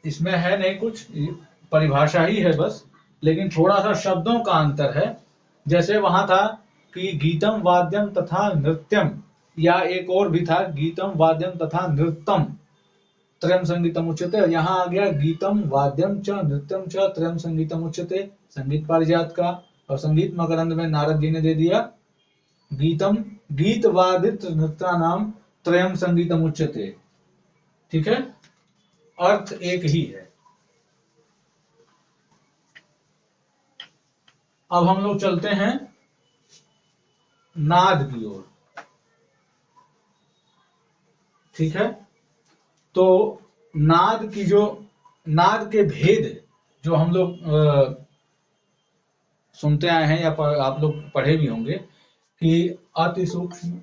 इसमें है नहीं कुछ, परिभाषा ही है बस, लेकिन थोड़ा सा शब्दों का अंतर है। जैसे वहां था कि गीतम वाद्यम तथा नृत्यम, या एक और भी था गीतम वाद्यम तथा नृत्यम त्रयम संगीतम उच्यते। यहाँ आ गया गीतम वाद्यम च नृत्यम च त्रयम संगीतम उच्यते, संगीत पारिजात का। और संगीत मकरंद में नारद जी ने दे दिया गीतम गीत वादित नृत्या नाम त्रयम संगीतम उच्यते। ठीक है, अर्थ एक ही है। अब हम लोग चलते हैं नाद की ओर। ठीक है, तो नाद की जो नाद के भेद जो हम लोग सुनते आए हैं या आप लोग पढ़े भी होंगे कि अति सूक्ष्म,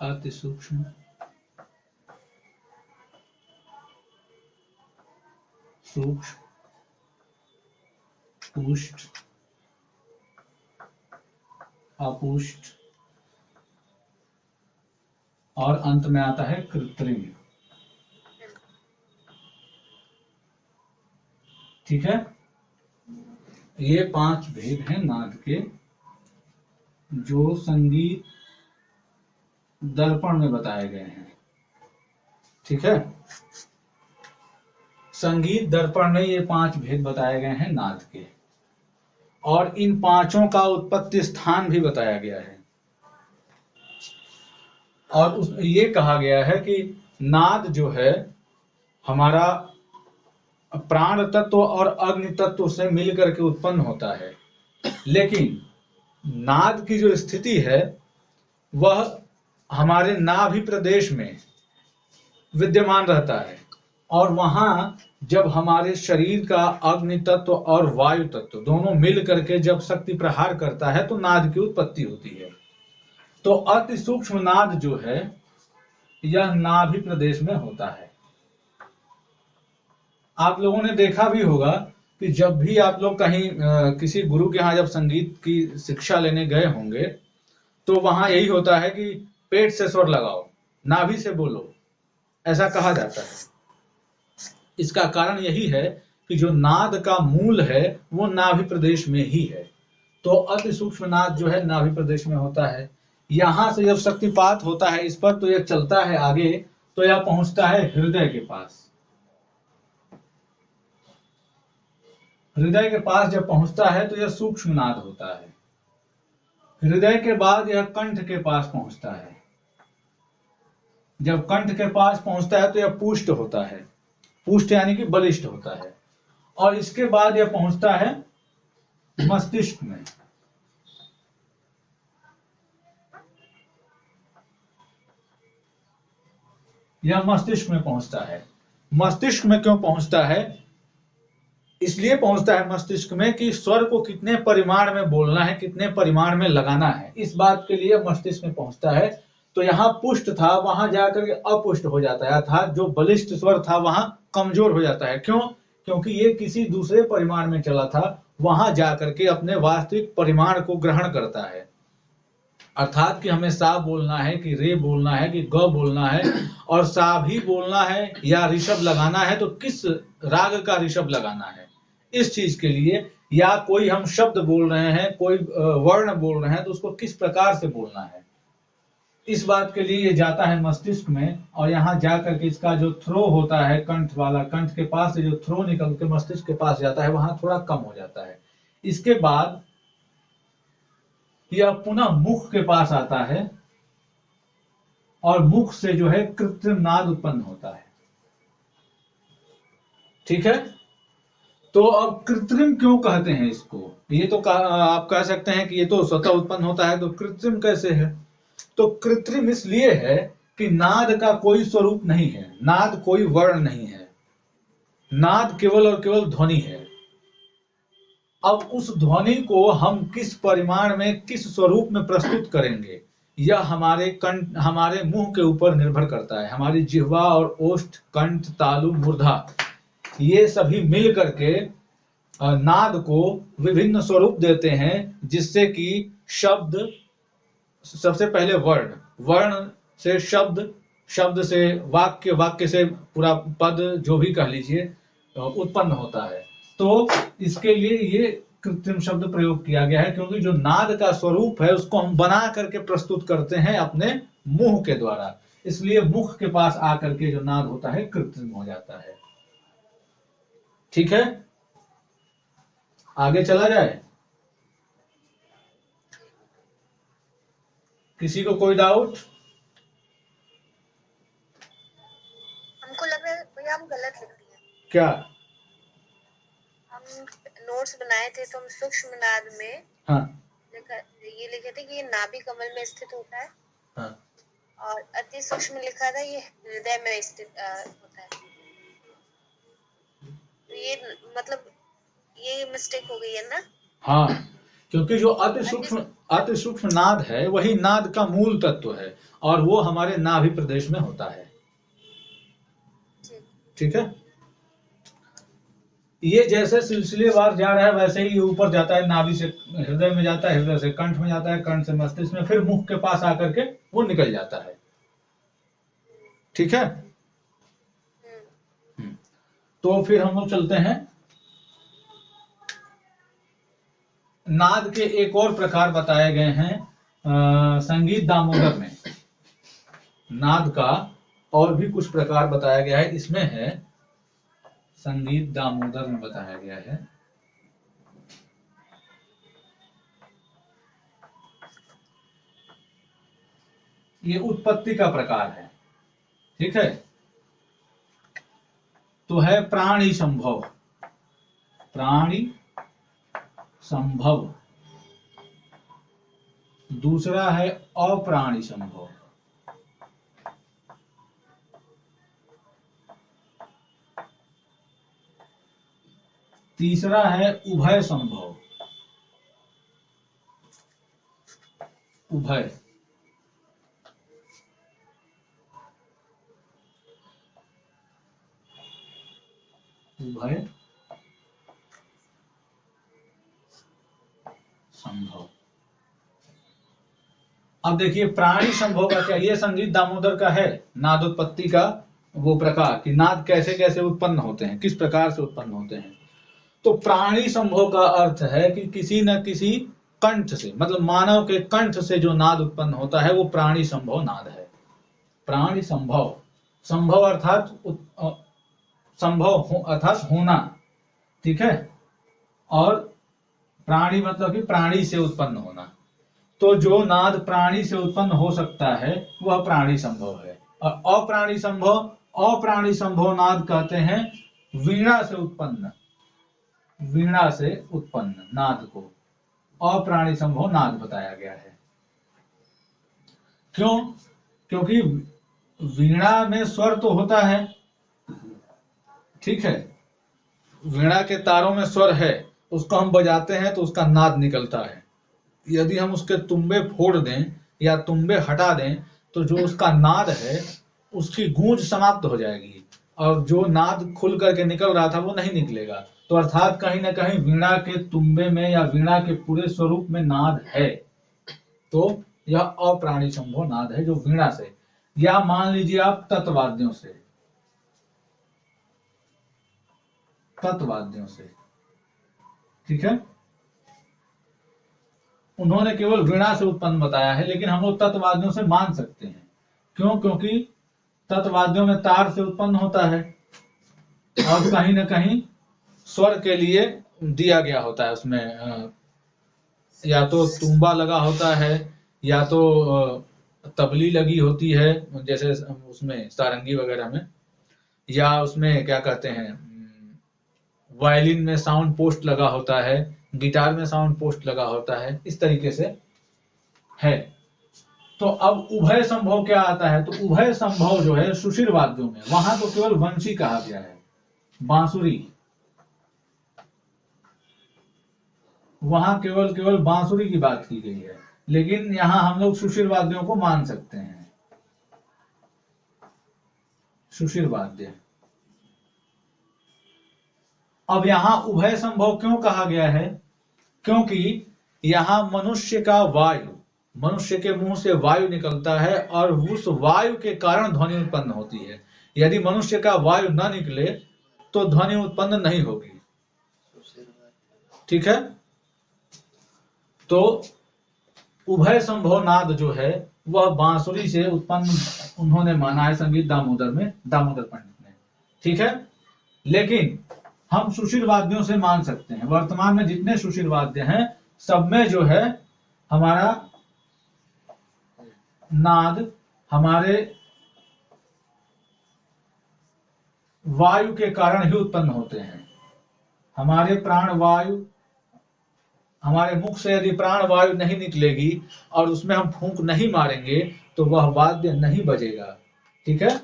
अति सूक्ष्म, सूक्ष्म, पुष्ट, अपुष्ट और अंत में आता है कृत्रिम। ठीक है, ये 5 भेद हैं नाद के, जो संगीत दर्पण में बताए गए हैं। ठीक है, संगीत दर्पण में ये 5 भेद बताए गए हैं नाद के, और इन 5 का उत्पत्ति स्थान भी बताया गया है। और ये कहा गया है कि नाद जो है हमारा प्राण तत्व और अग्नि तत्व से मिलकर के उत्पन्न होता है, लेकिन नाद की जो स्थिति है वह हमारे नाभि प्रदेश में विद्यमान रहता है, और वहां जब हमारे शरीर का अग्नि तत्व और वायु तत्व दोनों मिल करके जब शक्ति प्रहार करता है तो नाद की उत्पत्ति होती है। तो अति सूक्ष्म नाद जो है यह नाभि प्रदेश में होता है। आप लोगों ने देखा भी होगा कि जब भी आप लोग कहीं किसी गुरु के यहाँ जब संगीत की शिक्षा लेने गए होंगे तो वहां यही होता है कि पेट से स्वर लगाओ, नाभि से बोलो, ऐसा कहा जाता है। इसका कारण यही है कि जो नाद का मूल है वो नाभि प्रदेश में ही है। तो अति सूक्ष्म नाद जो है नाभि प्रदेश में होता है। यहां से जब शक्तिपात होता है इस पर तो यह चलता है आगे, तो यह पहुंचता है हृदय के पास। हृदय के पास जब पहुंचता है तो यह सूक्ष्म नाद होता है। हृदय के बाद यह कंठ के पास पहुंचता है। जब कंठ के पास पहुंचता है तो यह पुष्ट होता है, पुष्ट यानी कि बलिष्ठ होता है। और इसके बाद यह पहुंचता है मस्तिष्क में। यह मस्तिष्क में पहुंचता है। मस्तिष्क में क्यों पहुंचता है? इसलिए पहुंचता है मस्तिष्क में कि स्वर को कितने परिमाण में बोलना है, कितने परिमाण में लगाना है, इस बात के लिए मस्तिष्क में पहुंचता है। तो यहाँ पुष्ट था, वहां जाकर के अपुष्ट हो जाता है, अर्थात जो बलिष्ठ स्वर था वहां कमजोर हो जाता है। क्यों? क्योंकि ये किसी दूसरे परिमाण में चला था, वहां जाकर के अपने वास्तविक परिमाण को ग्रहण करता है। अर्थात कि हमें सा बोलना है कि रे बोलना है कि ग बोलना है, और सा भी बोलना है या ऋषभ लगाना है तो किस राग का ऋषभ लगाना है, इस चीज के लिए, या कोई हम शब्द बोल रहे हैं, कोई वर्ण बोल रहे हैं तो उसको किस प्रकार से बोलना है, इस बात के लिए ये जाता है मस्तिष्क में। और यहाँ जाकर के इसका जो थ्रो होता है कंठ वाला, कंठ के पास से जो थ्रो निकल के मस्तिष्क के पास जाता है वहां थोड़ा कम हो जाता है। इसके बाद यह पुनः मुख के पास आता है, और मुख से जो है कृत्रिम नाद उत्पन्न होता है। ठीक है, तो अब कृत्रिम क्यों कहते हैं इसको? ये तो आप कह सकते हैं कि ये तो स्वतः उत्पन्न होता है, तो कृत्रिम कैसे है? तो कृत्रिम इसलिए है कि नाद का कोई स्वरूप नहीं है, नाद कोई वर्ण नहीं है, नाद केवल और केवल ध्वनि है। अब उस ध्वनि को हम किस परिमाण में, किस स्वरूप में प्रस्तुत करेंगे, यह हमारे कंठ, हमारे मुंह के ऊपर निर्भर करता है। हमारी जिह्वा और ओष्ठ, कंठ, तालु, मूर्धा, ये सभी मिल करके नाद को विभिन्न स्वरूप देते हैं, जिससे कि शब्द सबसे पहले वर्ण, वर्ण से शब्द, शब्द से वाक्य, वाक्य से पूरा पद, जो भी कह लीजिए, उत्पन्न होता है। तो इसके लिए ये कृत्रिम शब्द प्रयोग किया गया है, क्योंकि जो नाद का स्वरूप है उसको हम बना करके प्रस्तुत करते हैं अपने मुंह के द्वारा, इसलिए मुख के पास आकर के जो नाद होता है कृत्रिम हो जाता है। ठीक है, आगे चला जाए। किसी को कोई डाउट? हमको लग रहा है भैया हम गलत लिख दिए। क्या? हम नोट्स बनाए थे तो हम सूक्ष्म नाद में हाँ ये लिखे थे कि ये नाभि कमल में स्थित होता है, हाँ, और अति सूक्ष्म लिखा था ये हृदय में स्थित होता है। तो ये मतलब ये मिस्टेक हो गई है ना? हाँ, क्योंकि जो अति सूक्ष्म नाद है वही नाद का मूल तत्व है, और वो हमारे नाभि प्रदेश में होता है। ठीक है, ये जैसे सिलसिलेवार जा रहा है वैसे ही ऊपर जाता है, नाभि से हृदय में जाता है, हृदय से कंठ में जाता है, कंठ से मस्तिष्क में, फिर मुख के पास आकर के वो निकल जाता है। ठीक है, तो फिर हम लोग चलते हैं। नाद के एक और प्रकार बताए गए हैं संगीत दामोदर में। नाद का और भी कुछ प्रकार बताया गया है, इसमें है संगीत दामोदर में बताया गया है। ये उत्पत्ति का प्रकार है। ठीक है, तो है प्राणी संभव, प्राणी संभव। दूसरा है अप्राणी संभव। तीसरा है उभय संभव, उभय। उभय संभव। अब देखिए प्राणी संभव का क्या, ये संगीत दामोदर का है नादोत्पत्ति का वो प्रकार कि नाद कैसे कैसे उत्पन्न होते हैं, किस प्रकार से उत्पन्न होते हैं। तो प्राणी संभव का अर्थ है कि किसी न किसी कंठ से, मतलब मानव के कंठ से जो नाद उत्पन्न होता है वो प्राणी संभव नाद है। प्राणी संभव, संभव अर्थात संभव अर्थात होना। ठीक है, और प्राणी मतलब कि प्राणी से उत्पन्न होना। तो जो नाद प्राणी से उत्पन्न हो सकता है वह प्राणी संभव है। और अप्राणी संभव नाद कहते हैं वीणा से उत्पन्न, वीणा से उत्पन्न नाद को अप्राणी संभव नाद बताया गया है। क्यों? क्योंकि वीणा में स्वर तो होता है, ठीक है, वीणा के तारों में स्वर है, उसको हम बजाते हैं तो उसका नाद निकलता है। यदि हम उसके तुम्बे फोड़ दें या तुम्बे हटा दें तो जो उसका नाद है उसकी गूंज समाप्त हो जाएगी, और जो नाद खुल करके निकल रहा था वो नहीं निकलेगा। तो अर्थात कहीं ना कहीं वीणा के तुम्बे में या वीणा के पूरे स्वरूप में नाद है। तो यह अप्राणी संभव नाद है जो वीणा से, या मान लीजिए आप तत्वाद्यों से, तत्वाद्यों से। ठीक है, उन्होंने केवल वीणा से उत्पन्न बताया है, लेकिन हम लोग तत्वाद्यों से मान सकते हैं। क्यों? क्योंकि तत्वाद्यों में तार से उत्पन्न होता है, और कहीं ना कहीं स्वर के लिए दिया गया होता है उसमें, या तो तुम्बा लगा होता है या तो तबली लगी होती है, जैसे उसमें सारंगी वगैरह में, या उसमें क्या कहते हैं वायलिन में साउंड पोस्ट लगा होता है, गिटार में साउंड पोस्ट लगा होता है, इस तरीके से है। तो अब उभय संभव क्या आता है? तो उभय संभव जो है सुशिर वाद्यों में, वहां तो केवल वंशी कहा गया है, बांसुरी, वहां केवल बांसुरी की बात की गई है, लेकिन यहां हम लोग सुशिर वाद्यों को मान सकते हैं। सुशिर वाद्य। अब यहां उभय संभव क्यों कहा गया है? क्योंकि यहां मनुष्य का वायु, मनुष्य के मुंह से वायु निकलता है और उस वायु के कारण ध्वनि उत्पन्न होती है। यदि मनुष्य का वायु न निकले तो ध्वनि उत्पन्न नहीं होगी। ठीक है, तो उभय संभव नाद जो है वह बांसुरी से उत्पन्न उन्होंने माना है संगीत दामोदर में, दामोदर पंडित ने। ठीक है, लेकिन हम सुशील वाद्यों से मान सकते हैं। वर्तमान में जितने सुशील वाद्य हैं सब में जो है हमारा नाद हमारे वायु के कारण ही उत्पन्न होते हैं। हमारे प्राण वायु, हमारे मुख से यदि प्राण वायु नहीं निकलेगी और उसमें हम फूंक नहीं मारेंगे तो वह वाद्य नहीं बजेगा। ठीक है,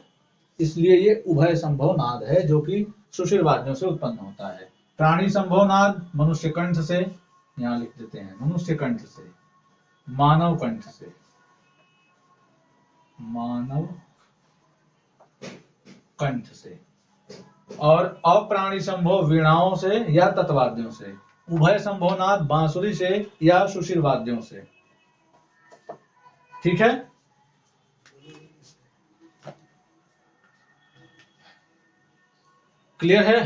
इसलिए ये उभय संभव नाद है जो कि सुशील वाद्यों से उत्पन्न होता है। प्राणी संभव नाद मनुष्य कंठ से, यहां लिख देते हैं मनुष्य कंठ से, मानव कंठ से, मानव कंठ से, और अप्राणी संभव वीणाओं से या तत्वाद्यों से। उभय संभव नाद बांसुरी से या सुशील वाद्यों से। ठीक है, क्लियर है?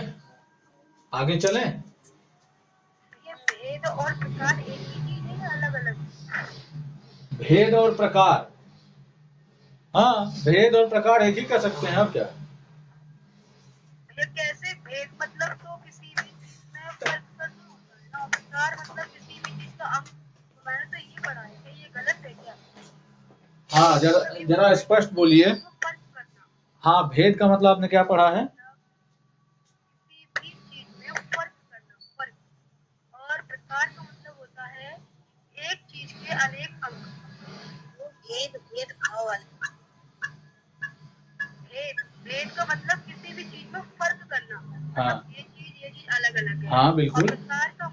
आगे चलें। ये भेद और प्रकार एक ही चीज है या अलग अलग? भेद और प्रकार, हाँ भेद और प्रकार एक ही कह सकते हैं। अब क्या ये कैसे भेद मतलब तो किसी भी चीज में फर्क करना होता है ना, प्रकार मतलब किसी भी चीज का अंग। तो मैंने तो ये पढ़ा है कि ये गलत है क्या? हाँ, जरा स्पष्ट बोलिए। फर्क करना, हाँ, भेद का मतलब आपने क्या पढ़ा है? किसी भी चीज में फर्क करना, फर्क। और प्रकार का मतलब होता है एक चीज के अनेक अंग। भेद, भेद भाव वाला भेद, भेद का मतलब किसी भी चीज में फर्क करना। हाँ, मतलब ये चीज अलग अलग है। हाँ बिल्कुल। और प्रकार का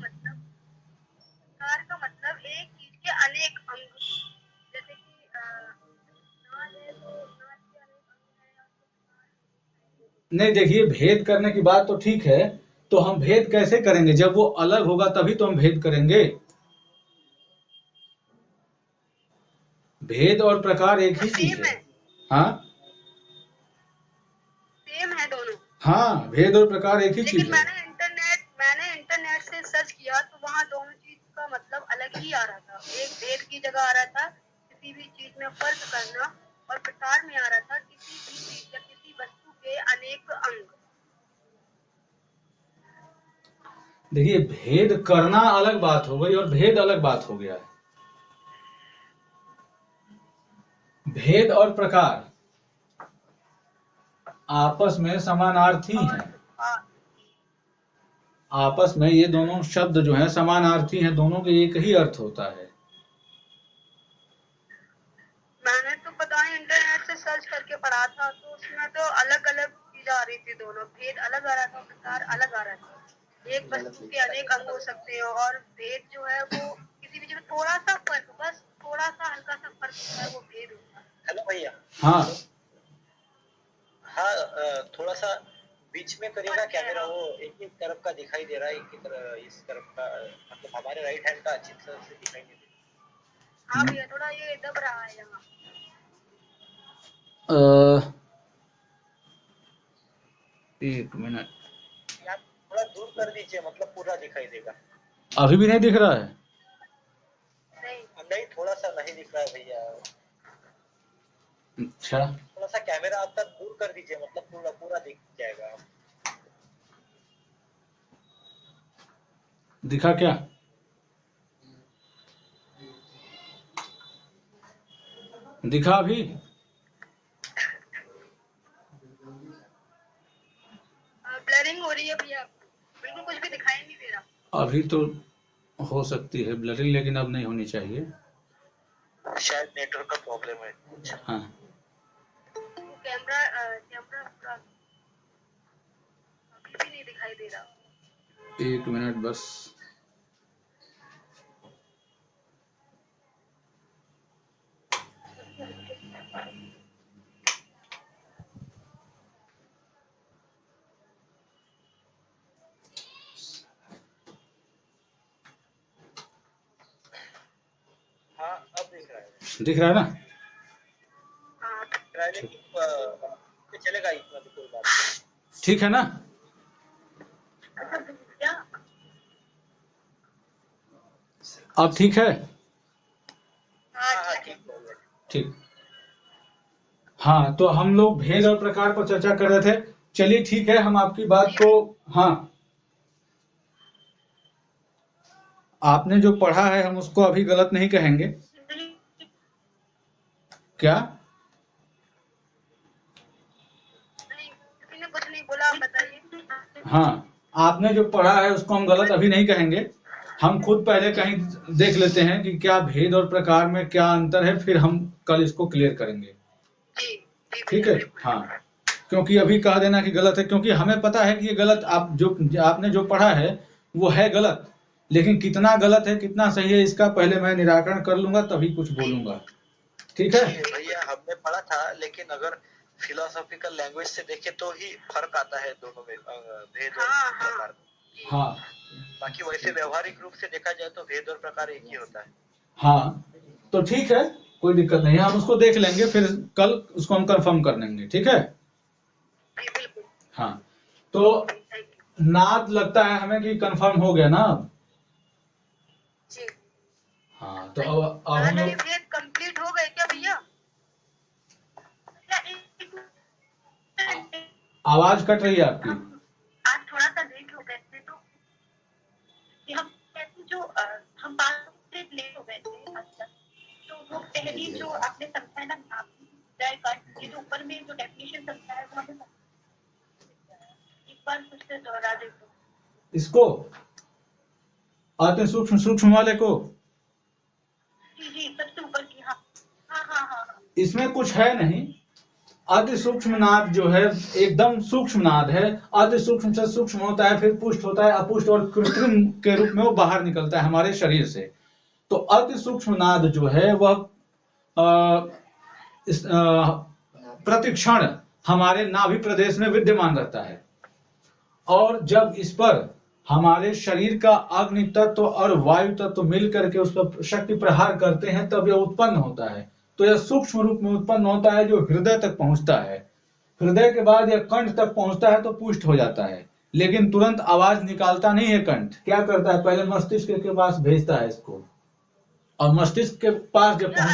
मतलब एक चीज के अनेक अंग। जैसे कि नाल है तो नाल के अनेक अंग है। नहीं, देखिए भेद करने की बात तो ठीक है, तो हम भेद कैसे करेंगे? जब वो अलग होगा तभी तो हम भेद करेंगे। भेद और प्रकार एक ही चीज है। हाँ, सेम है दोनों। हाँ, भेद और प्रकार एक ही चीज लेकिन है। मैंने इंटरनेट से सर्च किया तो वहाँ दोनों चीज का मतलब अलग ही आ रहा था। एक भेद की जगह आ रहा था किसी भी चीज में फर्क करना, और प्रकार में आ रहा था किसी भी चीज या किसी वस्तु के अनेक अंग। देखिए, भेद करना अलग बात हो गई और भेद अलग बात हो गया है। भेद और प्रकार आपस में समानार्थी हैं। आपस में ये दोनों शब्द जो हैं समानार्थी हैं, दोनों के एक ही अर्थ होता है। मैंने तो पता नहीं इंटरनेट से सर्च करके पढ़ा था तो उसमें तो अलग अलग चीज आ रही थी। दोनों भेद अलग आ रहा था, प्रकार अलग आ रहा था। एक वस्तु के अनेक अंग हो सकते हैं और भेद जो है वो किसी भी चीज में थोड़ा सा फर्क, बस थोड़ा सा हल्का सा फर्क होता है, वो भेद होता है। हेलो भैया। हाँ, हाँ, थोड़ा सा बीच में करिएगा कैमरा, वो एक ही तरफ का दिखाई दे रहा है, एक ही तरफ इस तरफ का, मतलब हमारे राइट हैंड का अच्छी तरह से दिखाई नहीं दे रहा। हाँ भैया, थोड़ा ये दब रहा है यहाँ। एक मिनट, आप थोड़ा दूर कर दीजिए, मतलब पूरा दिखाई देगा। अभी भी नहीं दिख रहा है? नहीं, थोड़ा सा नहीं दिख रहा है भैया। अच्छा, थोड़ा सा कैमरा आपका दूर कर दीजिए, मतलब पूरा पूरा दिख जाएगा। दिखा क्या? दिखा अभी? ब्लरिंग हो रही है भैया, बिल्कुल कुछ भी दिखाई नहीं दे रहा। अभी तो हो सकती है ब्लरिंग, लेकिन अब नहीं होनी चाहिए। शायद नेटवर्क का प्रॉब्लम है। हाँ, कैमरा अभी भी नहीं दिखाई दे रहा। एक मिनट बस। हाँ, अब दिख रहा है। दिख रहा है ना? हाँ लेकिन चलेगा इतना तो कोई बात नहीं। ठीक है ना? अच्छा भैया, अब ठीक है? हाँ हाँ ठीक है। ठीक हो गया। ठीक। हाँ, तो हम लोग भेद और प्रकार पर चर्चा कर रहे थे। चलिए ठीक है, हम आपकी बात को, हाँ, आपने जो पढ़ा है हम उसको अभी गलत नहीं कहेंगे। क्या? नहीं, किसी ने कुछ नहीं बोला, आप बताइए। हाँ, आपने जो पढ़ा है उसको हम गलत अभी नहीं कहेंगे। हम खुद पहले कहीं देख लेते हैं कि क्या भेद और प्रकार में क्या अंतर है, फिर हम कल इसको क्लियर करेंगे। जी जी ठीक भैया, है? बिल्कुल। हाँ, क्योंकि अभी कह देना कि गलत है, क्योंकि हमें पता है कि ये गलत, आपने जो पढ़ा है वो है गलत, लेकिन कितना गलत है कितना सही है इसका पहले मैं निराकरण कर लूंगा, तभी कुछ बोलूंगा। ठीक है? जी भैया, हमने पढ़ा था, लेकिन अगर फिलोसॉफिकल लैंग्वेज से देखे तो ही फर्क आता है दोनों में, भेद और हाँ, प्रकार में। जी। हाँ बाकी वैसे व्यवहारिक रूप से देखा जाए तो भेद और प्रकार एक ही होता है। हाँ, तो ठीक है, कोई दिक्कत नहीं है, हम उसको देख लेंगे, फिर कल उसको हम कंफर्म कर लेंगे। ठीक है? जी बिल्कुल। हाँ, तो थैंक यू। नाद लगता है हमें कि कंफर्म हो गया ना अब? जी। हाँ, तो अब हम नहीं, लोग, भेद कंप्लीट हो गए क्या भैया? आवाज कट रही है आपकी। आज थोड़ा सा लेट हो गए थे, तो ये हम कैसे जो हम 5 मिनट लेट हो गए थे आज तक, तो वो पहली जो आपने समझाया ना नाभि का, ये जो ऊपर में जो डेफिनेशन समझाया है वो हमें एक बार फिर से दोहरा दे तो। इसको अति सूक्ष्म सूक्ष्म वाले को, जी जी, सबसे ऊपर की। हाँ हाँ हाँ हाँ हाँ। इसमें कुछ है नहीं। अति सूक्ष्म नाद जो है एकदम सूक्ष्म नाद है। अति सूक्ष्म से सूक्ष्म होता है, फिर पुष्ट होता है, अपुष्ट और कृत्रिम के रूप में वो बाहर निकलता है हमारे शरीर से। तो अति सूक्ष्म नाद जो है वह प्रतिक्षण हमारे नाभि प्रदेश में विद्यमान रहता है, और जब इस पर हमारे शरीर का अग्नि तत्व और वायु तत्व मिल करके उस पर शक्ति प्रहार करते हैं तब यह उत्पन्न होता है। तो यह सूक्ष्म रूप में उत्पन्न होता है जो हृदय तक पहुंचता है। हृदय के बाद यह कंठ तक पहुंचता है तो पुष्ट हो जाता है, लेकिन तुरंत आवाज निकालता नहीं है। कंठ क्या करता है, पहले मस्तिष्क के पास भेजता है इसको, और मस्तिष्क के पास जब पहुंच,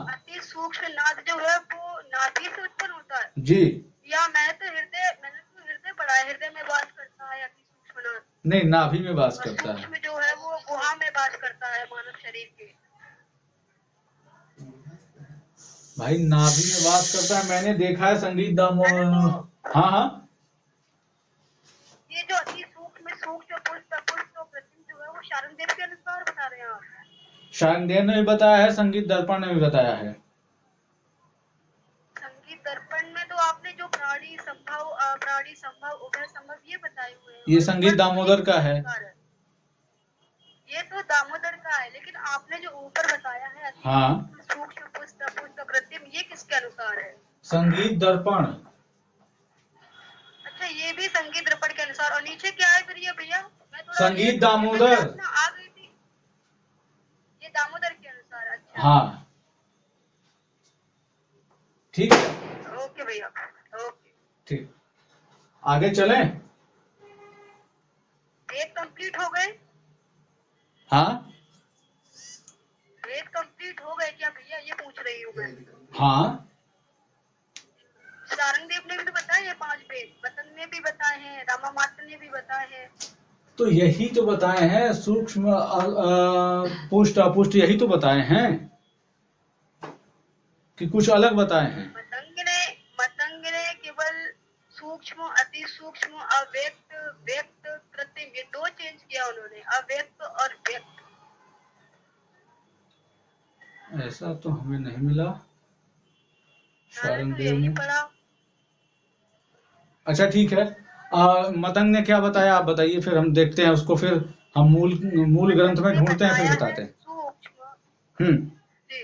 अति सूक्ष्म नाद जो है वो नाभि से उत्पन्न होता है जी, या मैंने तो हृदय पढ़ा है, हृदय में वास करता है अति सूक्ष्म नाद। नहीं, नाभि में वास करता है। सूक्ष्म जो है वो गुहा में वास करता है मानव शरीर के। भाई नाभि में वास करता है, मैंने देखा है संगीत दामोदर। हाँ हाँ, ये जो अति सूक्ष्म सूक्ष्म पुष्ट अपुष्ट और कृत्रिम जो है वो शारणदेव के अनुसार बता रहे हैं आप? शारदेव ने भी बताया है, संगीत दर्पण ने भी बताया है। संगीत दर्पण में तो आपने जो प्राणी संभव उभय संभव ये बताए हुए हैं, ये संगीत दामोदर का है। ये तो दामोदर का है, लेकिन आपने जो ऊपर बताया है हाँ, सूक्ष्म पुष्ट अपुष्ट कृत्रिम, ये किसके अनुसार है? संगीत दर्पण। अच्छा, ये भी संगीत दर्पण के अनुसार। और नीचे क्या है फिर ये भैया? मैं थोड़ा संगीत दामोदर। आ गई थी। ये दामोदर के अनुसार। अच्छा हाँ, ठीक है, ओके भैया, ओके। ठीक, आगे चलें। वेद कंप्लीट हो गए? हाँ वेद कंप्लीट हो गए क्या भैया, ये पूछ रही हूँ मैं। हाँ, सारंगदेव ने भी बताए हैं 5 वेद, बतन ने भी बताए हैं, रामा माता ने भी बताए हैं। तो यही तो बताए हैं, सूक्ष्म पुष्ट अपुष्ट, यही तो बताए हैं कि कुछ अलग बताए हैं। मतंग ने केवल सूक्ष्म अति सूक्ष्म अव्यक्त व्यक्त कृत्रिम ये 2 चेंज किया उन्होंने, अव्यक्त और व्यक्त। ऐसा तो हमें नहीं मिला मैंने तो शारंगदेव यही ने। पढ़ा। अच्छा ठीक है, मतंग ने क्या बताया आप बताइए, फिर हम देखते हैं उसको, फिर हम मूल ग्रंथ में ढूंढते हैं, फिर बताते हैं। सूक्ष्म जी,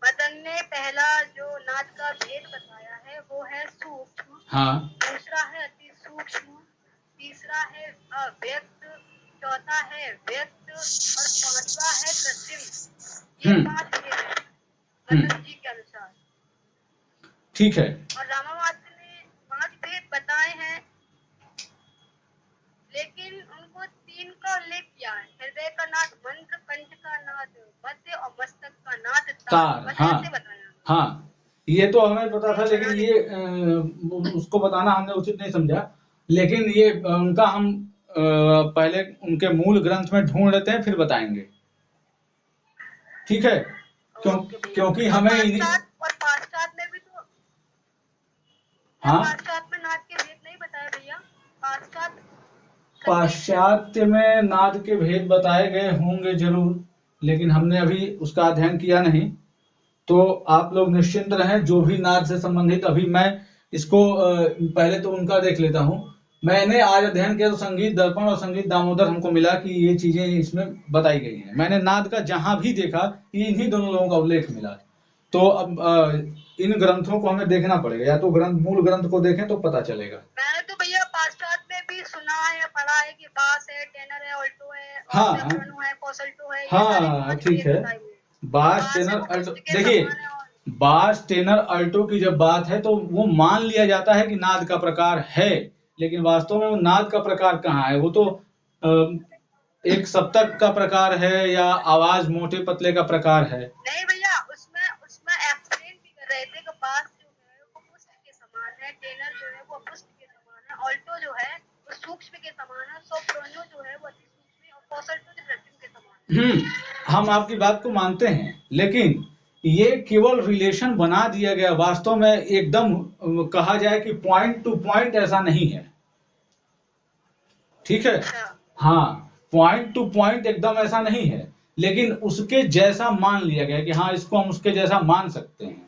मतंग ने पहला जो नाद का भेद बताया है वो है सूक्ष्म, हाँ, दूसरा है अति सूक्ष्म, तीसरा है अव्यक्त, चौथा है व्यक्त और 5वां है कृत्रिम। ये हम्म। 5 भेद है हम्म। गणेश जी के अनुसार। ठीक है। और रामावास्य ने 5 भेद बताए हैं, लेकिन उनको 3 का उल्लेख किया है। हृदय का नाद मंत्र, कंठ का नाद मध्य और मस्तक का नाद तार। तार, बस हाँ ऐसे बताया। हाँ, ये तो हमें पता था, लेकिन ये उसको बताना हमने उचित नहीं समझा। लेकिन ये उनका हम पहले उनके मूल ग्रंथ में ढूंढ लेते हैं, फिर बताएंगे। ठीक है, ओके भैया। क्योंकि और हमें इन्हीं, पाश्चात्य में भी तो हाँ, पाश्चात्य में नाद के भेद नहीं बताए भैया। पाश्चात्य में नाद के भेद बताए गए होंगे जरूर, लेकिन हमने अभी उसका अध्ययन किया नहीं। तो आप लोग निश्चिंत रहें, जो भी नाद से संबंधित, अभी मैं इसको पहले तो उनका देख लेता हूँ। मैंने आज अध्ययन किया तो संगीत दर्पण और संगीत दामोदर हमको मिला कि ये चीजें इसमें बताई गई हैं। मैंने नाद का जहां भी देखा कि इन्हीं दोनों लोगों का उल्लेख मिला। तो अब इन ग्रंथों को हमें देखना पड़ेगा, या तो मूल ग्रंथ को देखें तो पता चलेगा। मैंने तो भैया पाश्चात्य में भी सुना है, पढ़ा है कि बास है, टेनर है, ऑल्टो है, हाँ, और सोप्रानो है, कॉन्सल्टो है, ये हाँ, सारे 5 ठीक भेद है। बताए हुए हैं। बास, बास टेनर, है वो अल्टो, पुष्ट के देखिए, समान है। और बास, टेनर, अल्टो की जब बात है तो वो मान लिया जाता है कि नाद का प्रकार है, लेकिन वास्तव में वो नाद का प्रकार कहाँ है? वो तो एक सप्तक का प्रकार है या आवाज मोटे पतले का प्रकार है। नहीं भैया, उसमें एक्सप्लेन भी कर रहे थे कि बास जो है वो पुष्ट के समान है, टेनर जो है वो अपुष्ट के समान है, ऑल्टो जो है वो सूक्ष्म के समान है, सोप्रानो जो है वो अति सूक्ष्म, और कॉन्सल्टो जो कृत्रिम के समान है। हम आपकी बात को मानते हैं, लेकिन ये केवल रिलेशन बना दिया गया, वास्तव में एकदम कहा जाए कि पॉइंट टू पॉइंट ऐसा नहीं है। ठीक है, अच्छा। हाँ, पॉइंट टू पॉइंट एकदम ऐसा नहीं है, लेकिन उसके जैसा मान लिया गया कि हाँ, इसको हम उसके जैसा मान सकते हैं।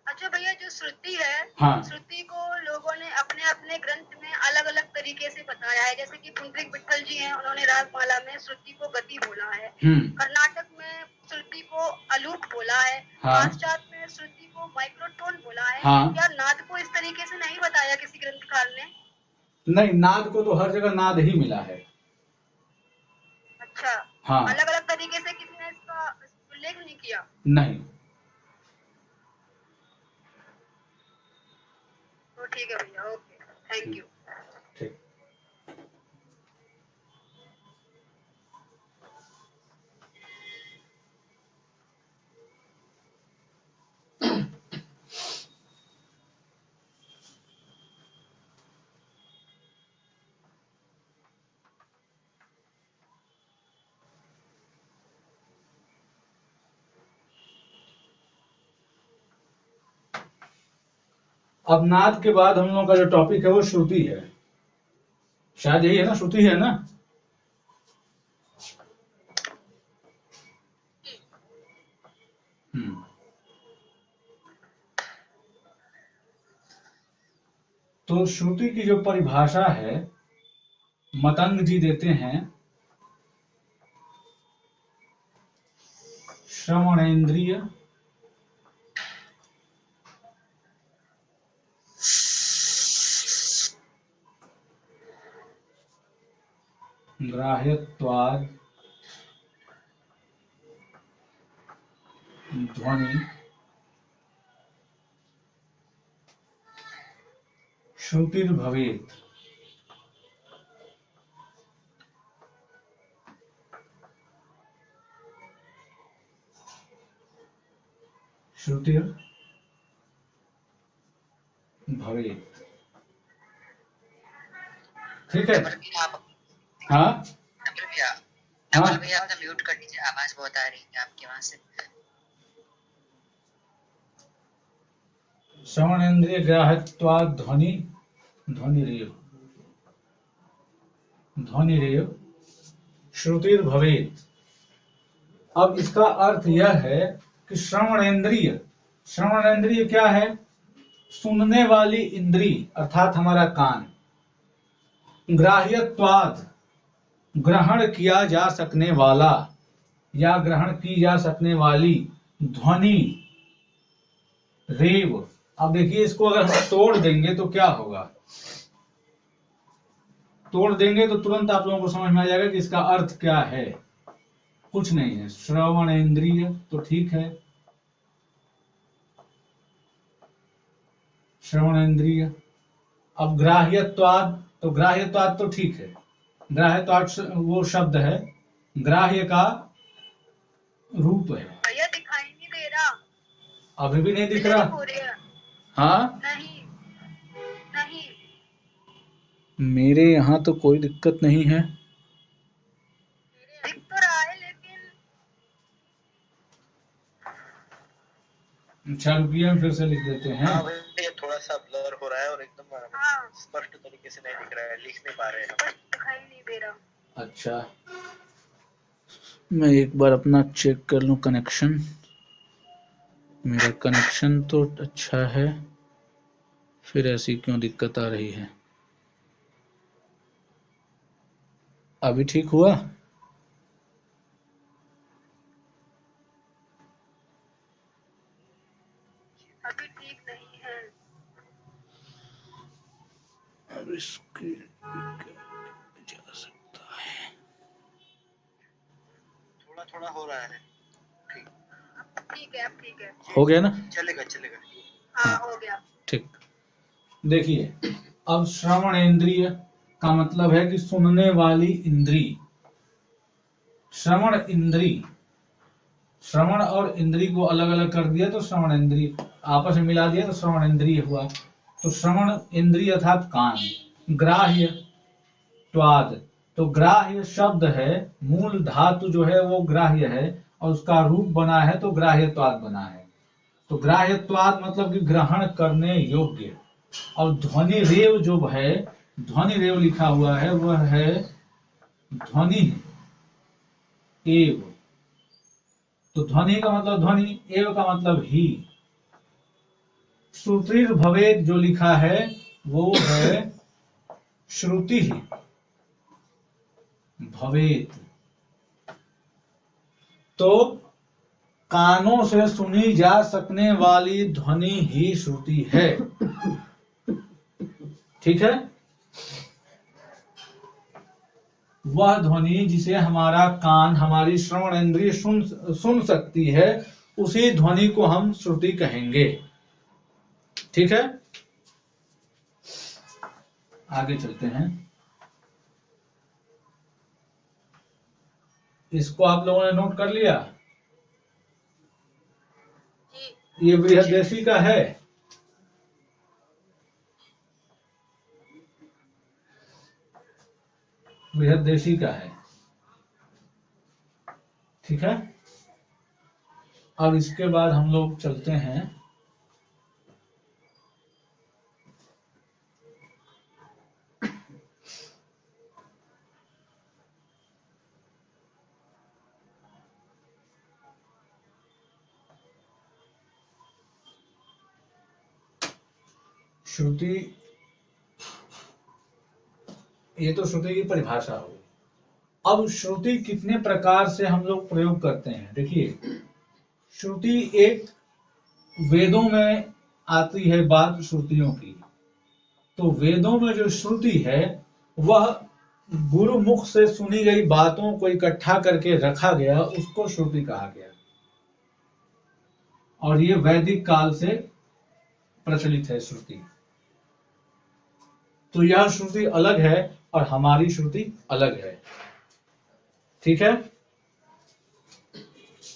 अच्छा भैया, जो श्रुति है, हाँ, श्रुति को लोगों ने अपने अपने ग्रंथ में अलग अलग तरीके से बताया है। जैसे कि पुंडरीक विट्ठल जी हैं, उन्होंने रागमाला में श्रुति को गति बोला है। कर्नाटक में श्रुति को अलूक बोला है। हाँ, पाश्चात्य में श्रुति को माइक्रोटोन बोला है। हाँ। क्या नाद को इस तरीके से नहीं बताया किसी ग्रंथकार ने? नहीं, नाद को तो हर जगह नाद ही मिला है। अच्छा। हाँ, अलग अलग तरीके से किसी ने इसका उल्लेख नहीं किया? नहीं। तो ठीक है भैया, ओके, थैंक यू। ठीक। अब नाद के बाद हम लोगों का जो टॉपिक है वो श्रुति है। शायद यही है ना, श्रुति है ना? तो श्रुति की जो परिभाषा है मतंग जी देते हैं, श्रवणेन्द्रिय, ग्राह्यत्वाद ध्वनि श्रुतिर्भवेत्। श्रुतिर्भवेत्। ठीक है। हाँ, हाँ भैया, अपना म्यूट कर दीजिए, आवाज बहुत आ रही है आपके वहां से। श्रवणेन्द्रिय ग्राह्यत्वाद ध्वनि, ध्वनिरेव श्रुतिर्भवेत्। अब इसका अर्थ यह है कि श्रवणेन्द्रिय क्या है? सुनने वाली इंद्री अर्थात हमारा कान। ग्राह्यत्वाद, ग्रहण किया जा सकने वाला या ग्रहण की जा सकने वाली ध्वनि रेव। अब देखिए, इसको अगर हम तोड़ देंगे तो क्या होगा? तोड़ देंगे तो तुरंत आप लोगों को समझ में आ जाएगा कि इसका अर्थ क्या है। कुछ नहीं है। श्रवण इंद्रिय तो ठीक है, श्रवण इंद्रिय। अब ग्राह्यत्वाद, तो ग्राह्यत्वाद तो ठीक है, ग्राह्यत्वाद वो शब्द है, ग्राह्य का रूप है। भैया दिखाई नहीं दे रहा, अभी भी नहीं दिख ब्लैक रहा? हो रही है। हाँ, नहीं नहीं, मेरे यहाँ तो कोई दिक्कत नहीं है। दिख तो रहा है लेकिन अच्छा रुकिए, हम फिर से लिख देते हैं। हाँ भाई, ये थोड़ा सा ब्लर हो रहा है और एकदम हाँ स्पष्ट तरीके से नहीं दिख रहा है, लिख नहीं पा रहे हैं। बस दिखाई नहीं दे रहा। अच्छा, मैं एक बार अपना चेक कर लूं कनेक्शन। मेरा कनेक्शन तो अच्छा है, फिर ऐसी क्यों दिक्कत आ रही है? अभी ठीक हुआ? अभी ठीक नहीं है। अब इसके जा सकता है, थोड़ा थोड़ा हो रहा है। ठीक, ठीक है, अब ठीक है। हो गया ना? चलेगा चलेगा। हाँ हो गया। ठीक। देखिए, अब श्रवण इंद्रिय का मतलब है कि सुनने वाली इंद्री। श्रवण इंद्री, श्रवण और इंद्री को अलग अलग कर दिया तो श्रवण इंद्री, आपस में मिला दिया तो श्रवण इंद्रिय हुआ। तो श्रवण इंद्रिय अर्थात कान। ग्राह्य त्वाद, तो ग्राह्य शब्द है, मूल धातु जो है वो ग्राह्य है और उसका रूप बना है तो ग्राह्यत्वाद बना है। तो ग्राह्यत्वाद मतलब कि ग्रहण करने योग्य। और ध्वनि रेव जो है, ध्वनि रेव लिखा हुआ है वह है ध्वनि एव। तो ध्वनि का मतलब ध्वनि, एव का मतलब ही। श्रुतिर भवेत जो लिखा है वो है श्रुति भवेत। तो कानों से सुनी जा सकने वाली ध्वनि ही श्रुति है। ठीक है, वह ध्वनि जिसे हमारा कान, हमारी श्रवण इंद्रिय सुन सकती है, उसी ध्वनि को हम श्रुति कहेंगे। ठीक है, आगे चलते हैं। इसको आप लोगों ने नोट कर लिया? जी ये बृहदेशी का है। बृहदेशी का है। ठीक है, अब इसके बाद हम लोग चलते हैं श्रुति। ये तो श्रुति की परिभाषा हो। अब श्रुति कितने प्रकार से हम लोग प्रयोग करते हैं? देखिए, श्रुति एक वेदों में आती है बात श्रुतियों की। तो वेदों में जो श्रुति है वह गुरु मुख से सुनी गई बातों को इकट्ठा करके रखा गया, उसको श्रुति कहा गया। और ये वैदिक काल से प्रचलित है श्रुति। तो यह श्रुति अलग है और हमारी श्रुति अलग है। ठीक है,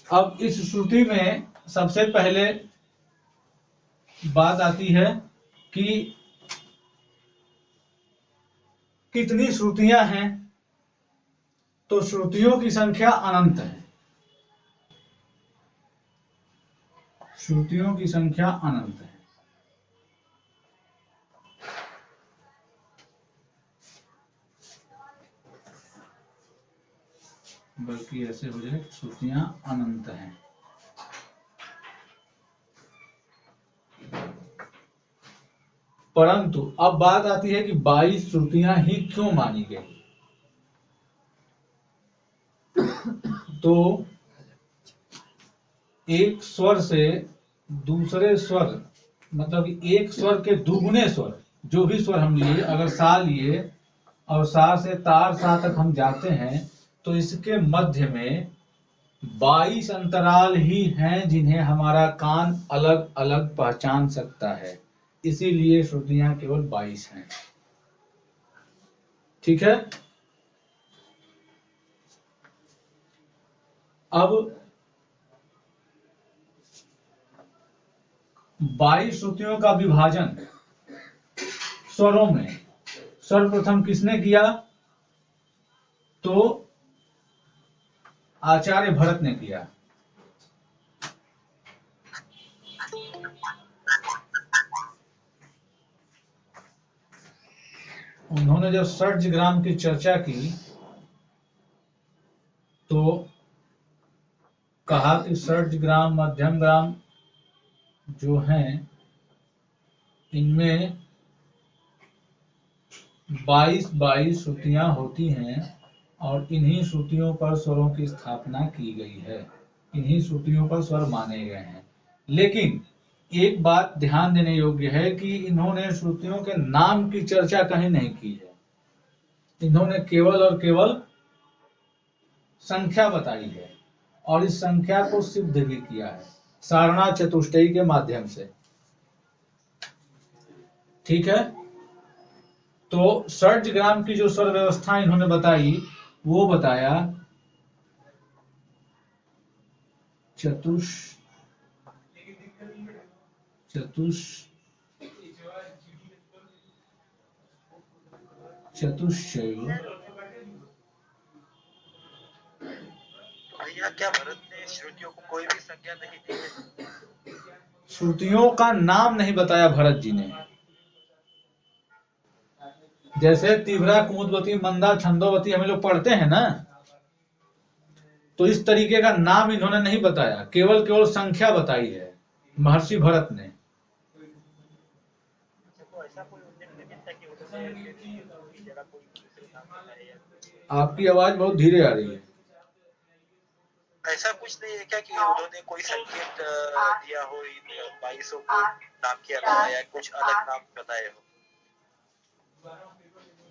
अब इस श्रुति में सबसे पहले बात आती है कि कितनी श्रुतियां हैं। तो श्रुतियों की संख्या अनंत है। श्रुतियों की संख्या अनंत है। बल्कि ऐसे हो जाए, श्रुतियां अनंत हैं। परंतु अब बात आती है कि 22 श्रुतियां ही क्यों मानी गई। तो एक स्वर से दूसरे स्वर, मतलब एक स्वर के दुगुने स्वर, जो भी स्वर हम लिए, अगर सा लिए और सा से तार सा तक हम जाते हैं, तो इसके मध्य में 22 अंतराल ही हैं जिन्हें हमारा कान अलग अलग पहचान सकता है, इसीलिए श्रुतियां केवल 22 हैं। ठीक है। अब 22 श्रुतियों का विभाजन स्वरों में सर्वप्रथम किसने किया? तो आचार्य भरत ने किया। उन्होंने जब षड्ज की चर्चा की तो कहा कि षड्ज मध्यम ग्राम जो हैं इनमें 22 श्रुतियां होती हैं और इन्हीं श्रुतियों पर स्वरों की स्थापना की गई है, इन्हीं श्रुतियों पर स्वर माने गए हैं। लेकिन एक बात ध्यान देने योग्य है कि इन्होंने श्रुतियों के नाम की चर्चा कहीं नहीं की है। इन्होंने केवल और केवल संख्या बताई है और इस संख्या को सिद्ध भी किया है सारणा चतुष्टयी के माध्यम से। ठीक है। तो षड्ज की जो स्वर व्यवस्था इन्होंने बताई वो बताया चतुष्टय। भैया क्या भरत ने श्रुतियों को कोई भी संज्ञा नहीं दी है? श्रुतियों का नाम नहीं बताया भरत जी ने। जैसे तीव्रा, कुमुदवती, मंदा, छंदोवती हम लोग पढ़ते हैं ना, तो इस तरीके का नाम इन्होंने नहीं बताया, केवल संख्या बताई है महर्षि भरत ने। आपकी आवाज बहुत धीरे आ रही है। ऐसा कुछ नहीं है क्या कि उन्होंने कोई संकेत दिया हो इन 22 को नाम के अलावा या कुछ अलग नाम बताए हो?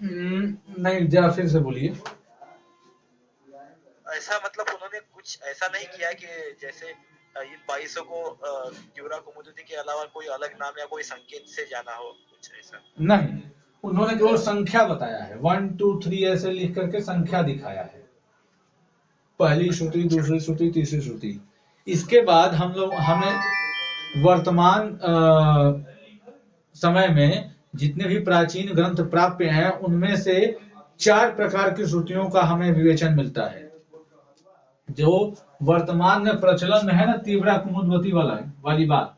नहीं, जरा फिर से बोलिए। ऐसा मतलब उन्होंने कुछ ऐसा नहीं किया कि जैसे इन 22 को तीव्रा कुमुदवती के अलावा कोई अलग नाम या कोई संकेत से जाना हो, कुछ ऐसा नहीं। उन्होंने केवल संख्या बताया है, 1 2 3 ऐसे लिख करके संख्या दिखाया है। पहली श्रुति, दूसरी श्रुति, तीसरी श्रुति। इसके बाद हमें वर्तमान समय में जितने भी प्राचीन ग्रंथ प्राप्त हैं उनमें से 4 प्रकार की श्रुतियों का हमें विवेचन मिलता है। जो वर्तमान में प्रचलन में है ना, तीव्रा कुमुदवती वाली बात,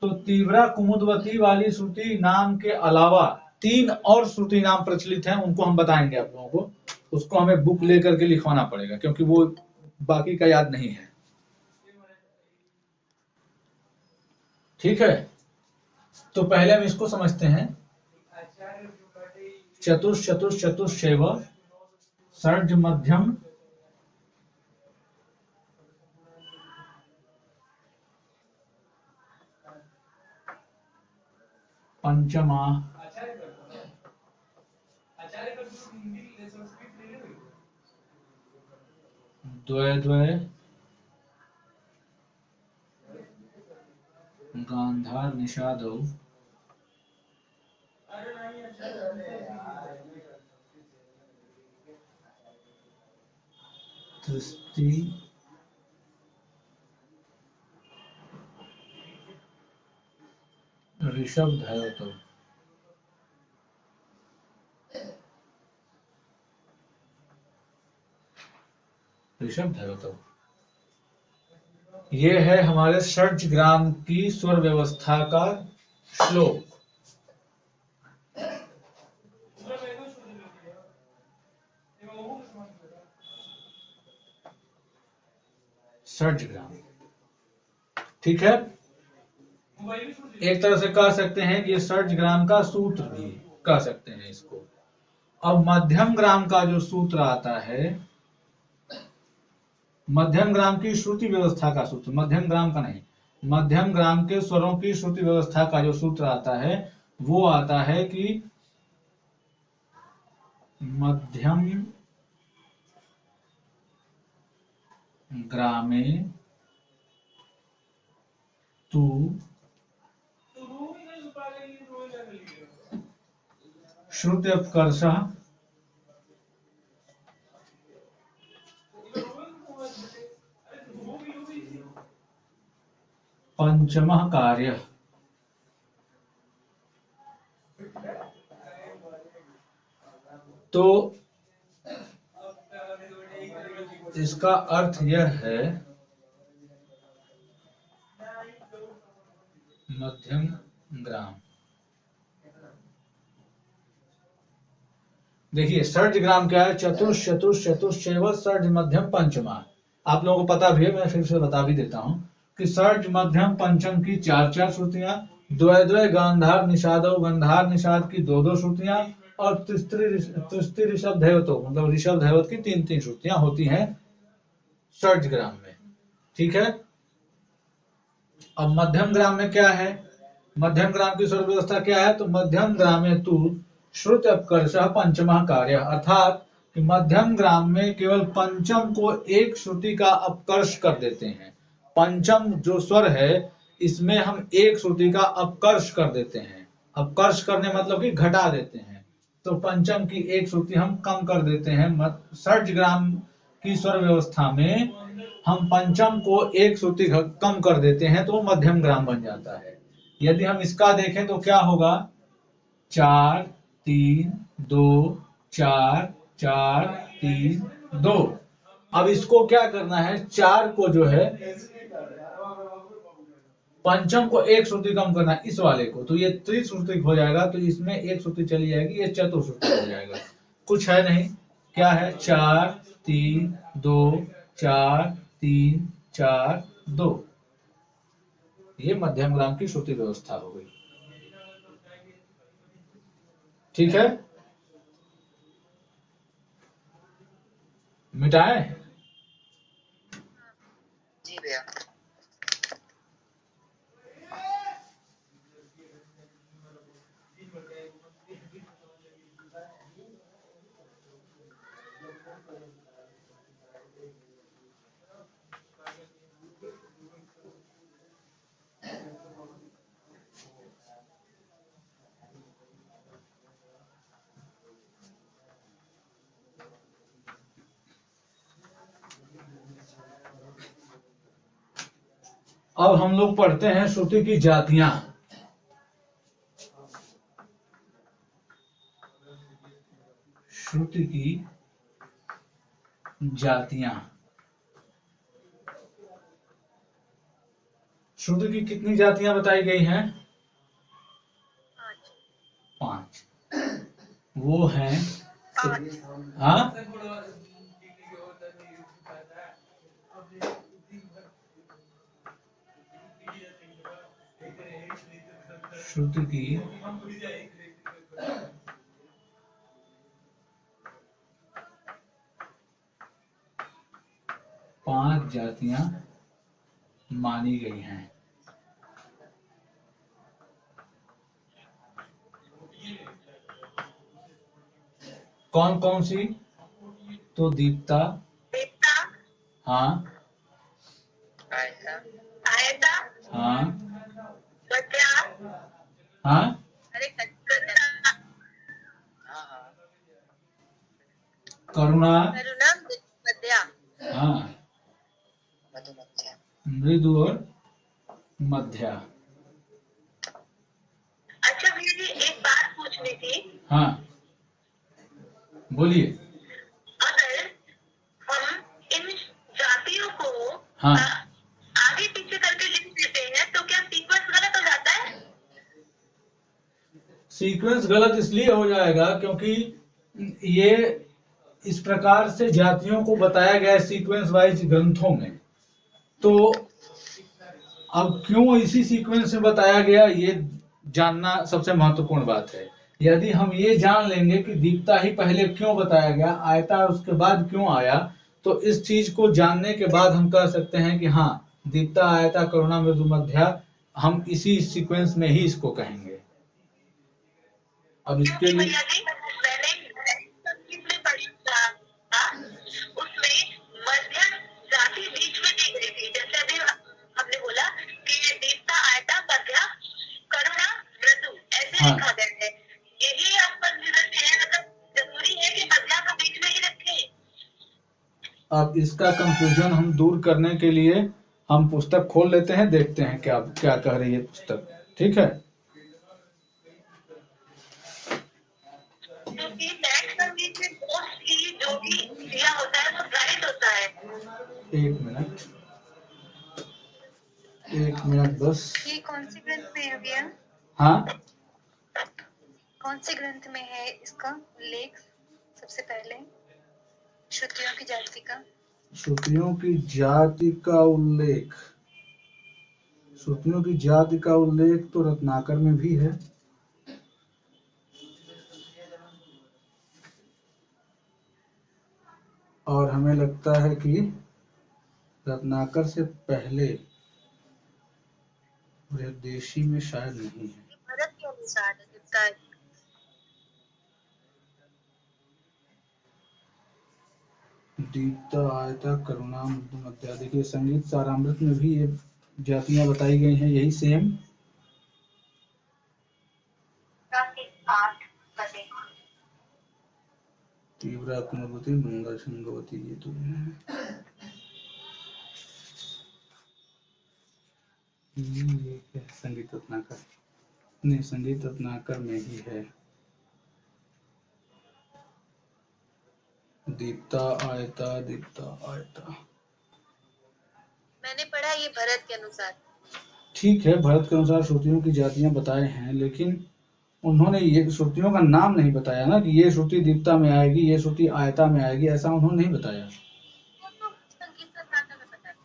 तो तीव्रा कुमुदवती वाली श्रुति नाम के अलावा 3 और श्रुति नाम प्रचलित हैं, उनको हम बताएंगे आप लोगों को। उसको हमें बुक लेकर के लिखवाना पड़ेगा क्योंकि वो बाकी का याद नहीं है। ठीक है। तो पहले हम इसको समझते हैं। चतुष्चैव षड्ज मध्यम पंचमा द्वय गांधार निषादौ तृष्टि ऋषभ धयोतौ। ऋषभ धयोतौ ये है हमारे षड्ज की स्वर व्यवस्था का श्लोक। षड्ज ठीक है। एक तरह से कह सकते हैं कि ये षड्ज का सूत्र भी कह सकते हैं इसको। अब मध्यम का जो सूत्र आता है, मध्यम की श्रुति व्यवस्था का सूत्र, मध्यम का नहीं, मध्यम के स्वरों की श्रुति व्यवस्था का जो सूत्र आता है वो आता है कि मध्यम ग्रामे तु श्रुत्यपकर्षः पंचमः कार्यः। तो इसका अर्थ यह है मध्यम ग्राम। देखिए षड्ज ग्राम क्या है, चतुष चतुष चतुश्चैव षड्ज मध्यम पंचमा। आप लोगों को पता भी है, मैं फिर से बता भी देता हूं कि षड्ज मध्यम पंचम की 4-4 श्रुतियां, द्वय गांधार निषादो गंधार निषाद की 2-2 श्रुतियां और त्रिस्त्री ऋषभ धैवतो मतलब ऋषभ धैवत की 3-3 श्रुतियां होती हैं षड्ज ग्राम में। ठीक है। अब मध्यम ग्राम में क्या है, मध्यम ग्राम की स्वर व्यवस्था क्या है, तो मध्यम ग्राम में तू श्रुत अपकर्षः पंचमः कार्य, अर्थात कि मध्यम ग्राम में केवल पंचम को एक श्रुति का अपकर्ष कर देते हैं। पंचम जो स्वर है इसमें हम एक श्रुति का अपकर्ष कर देते हैं। अपकर्ष करने मतलब कि घटा देते हैं, तो पंचम की एक श्रुति हम कम कर देते हैं। षड्ज ग्राम की स्वर व्यवस्था में हम पंचम को एक श्रुति कम कर देते हैं तो मध्यम ग्राम बन जाता है। यदि हम इसका देखें तो क्या होगा, 4 3 2 4 4 3 2। अब इसको क्या करना है, 4 को जो है पंचम को एक श्रुति कम करना है इस वाले को, तो ये त्रिश्रुति हो जाएगा, तो इसमें एक श्रुति चली जाएगी, ये चतुश्रुति हो जाएगा। कुछ है नहीं, क्या है 4 3 2 4 3 4 2। ये मध्यम ग्राम की श्रुति व्यवस्था हो गई। ठीक है, मिटाए। जी भैया। अब हम लोग पढ़ते हैं श्रुति की जातियां। श्रुति की जातियां। श्रुति की कितनी जातियां बताई गई हैं? 5। वो हैं, हाँ, श्रुति की 5 जातियां मानी गई हैं। कौन कौन सी? तो दीप्ता, हाँ, हाँ, हाँ, करुणा, हाँ, मृदु और मध्या। अच्छा भैया जी, एक बात पूछनी थी। हाँ बोलिए। अगर हम इन जातियों को हाँ, आगे पीछे करके लिख देते हैं तो क्या सीक्वेंस गलत हो जाता है? सीक्वेंस गलत इसलिए हो जाएगा क्योंकि ये इस प्रकार से जातियों को बताया गया है सीक्वेंस वाइज ग्रंथों में, तो अब क्यों इसी सीक्वेंस में बताया गया ये जानना सबसे महत्वपूर्ण बात है। यदि हम ये जान लेंगे कि दीप्ता ही पहले क्यों बताया गया, आयता उसके बाद क्यों आया, तो इस चीज को जानने के बाद हम कह सकते हैं कि हाँ दीप्ता आयता करुणा मृदु मध्या, हम इसी सीक्वेंस में ही इसको कहेंगे। अब इसके लिए उसमें मध्यम जाति दी हाँ। लिखा देते हैं। यही आपका रिजल्ट है, मतलब जरूरी है कि बदला को बीच में ही रखें। अब इसका कंफ्यूजन हम दूर करने के लिए हम पुस्तक खोल लेते हैं, देखते हैं क्या क्या कह रही है पुस्तक। ठीक है, क्योंकि नेक्स्ट में बीच में मोस्टली जो भी दिया होता है वो राइट होता है। एक मिनट, एक मिनट बस। ये कौन सी ग्रंथ में है भैया? हाँ, कौन से ग्रंथ में है इसका उल्लेख? सबसे पहले श्रुतियों की जाति का। श्रुतियों की जाति का उल्लेख, श्रुतियों की जाति का उल्लेख तो रत्नाकर में भी है। और हमें लगता है कि रत्नाकर से पहले देशी में शायद नहीं है। भरत के अनुसार है दिखता है। दीप्ता, आयता, करुणा, मध्या। देखिए संगीत सारामृत में भी ये जातियां बताई गई हैं, यही सेम। तीव्रा, कुमवती, मंगा, संगवती, ये तो है। ये क्या है? संगीत रत्नाकर नहीं, संगीत रत्नाकर में ही है। दीप्ता, आयता, दीप्ता, आयता। मैंने पढ़ा ये भरत के अनुसार। ठीक है, भरत के अनुसार श्रुतियों की जातियां बताए हैं, लेकिन उन्होंने ये श्रुतियों का नाम नहीं बताया ना कि ये श्रुति दीप्ता में आएगी, ये श्रुति आयता में आएगी, ऐसा उन्होंने नहीं बताया। संगीत रत्नाकर में पता है।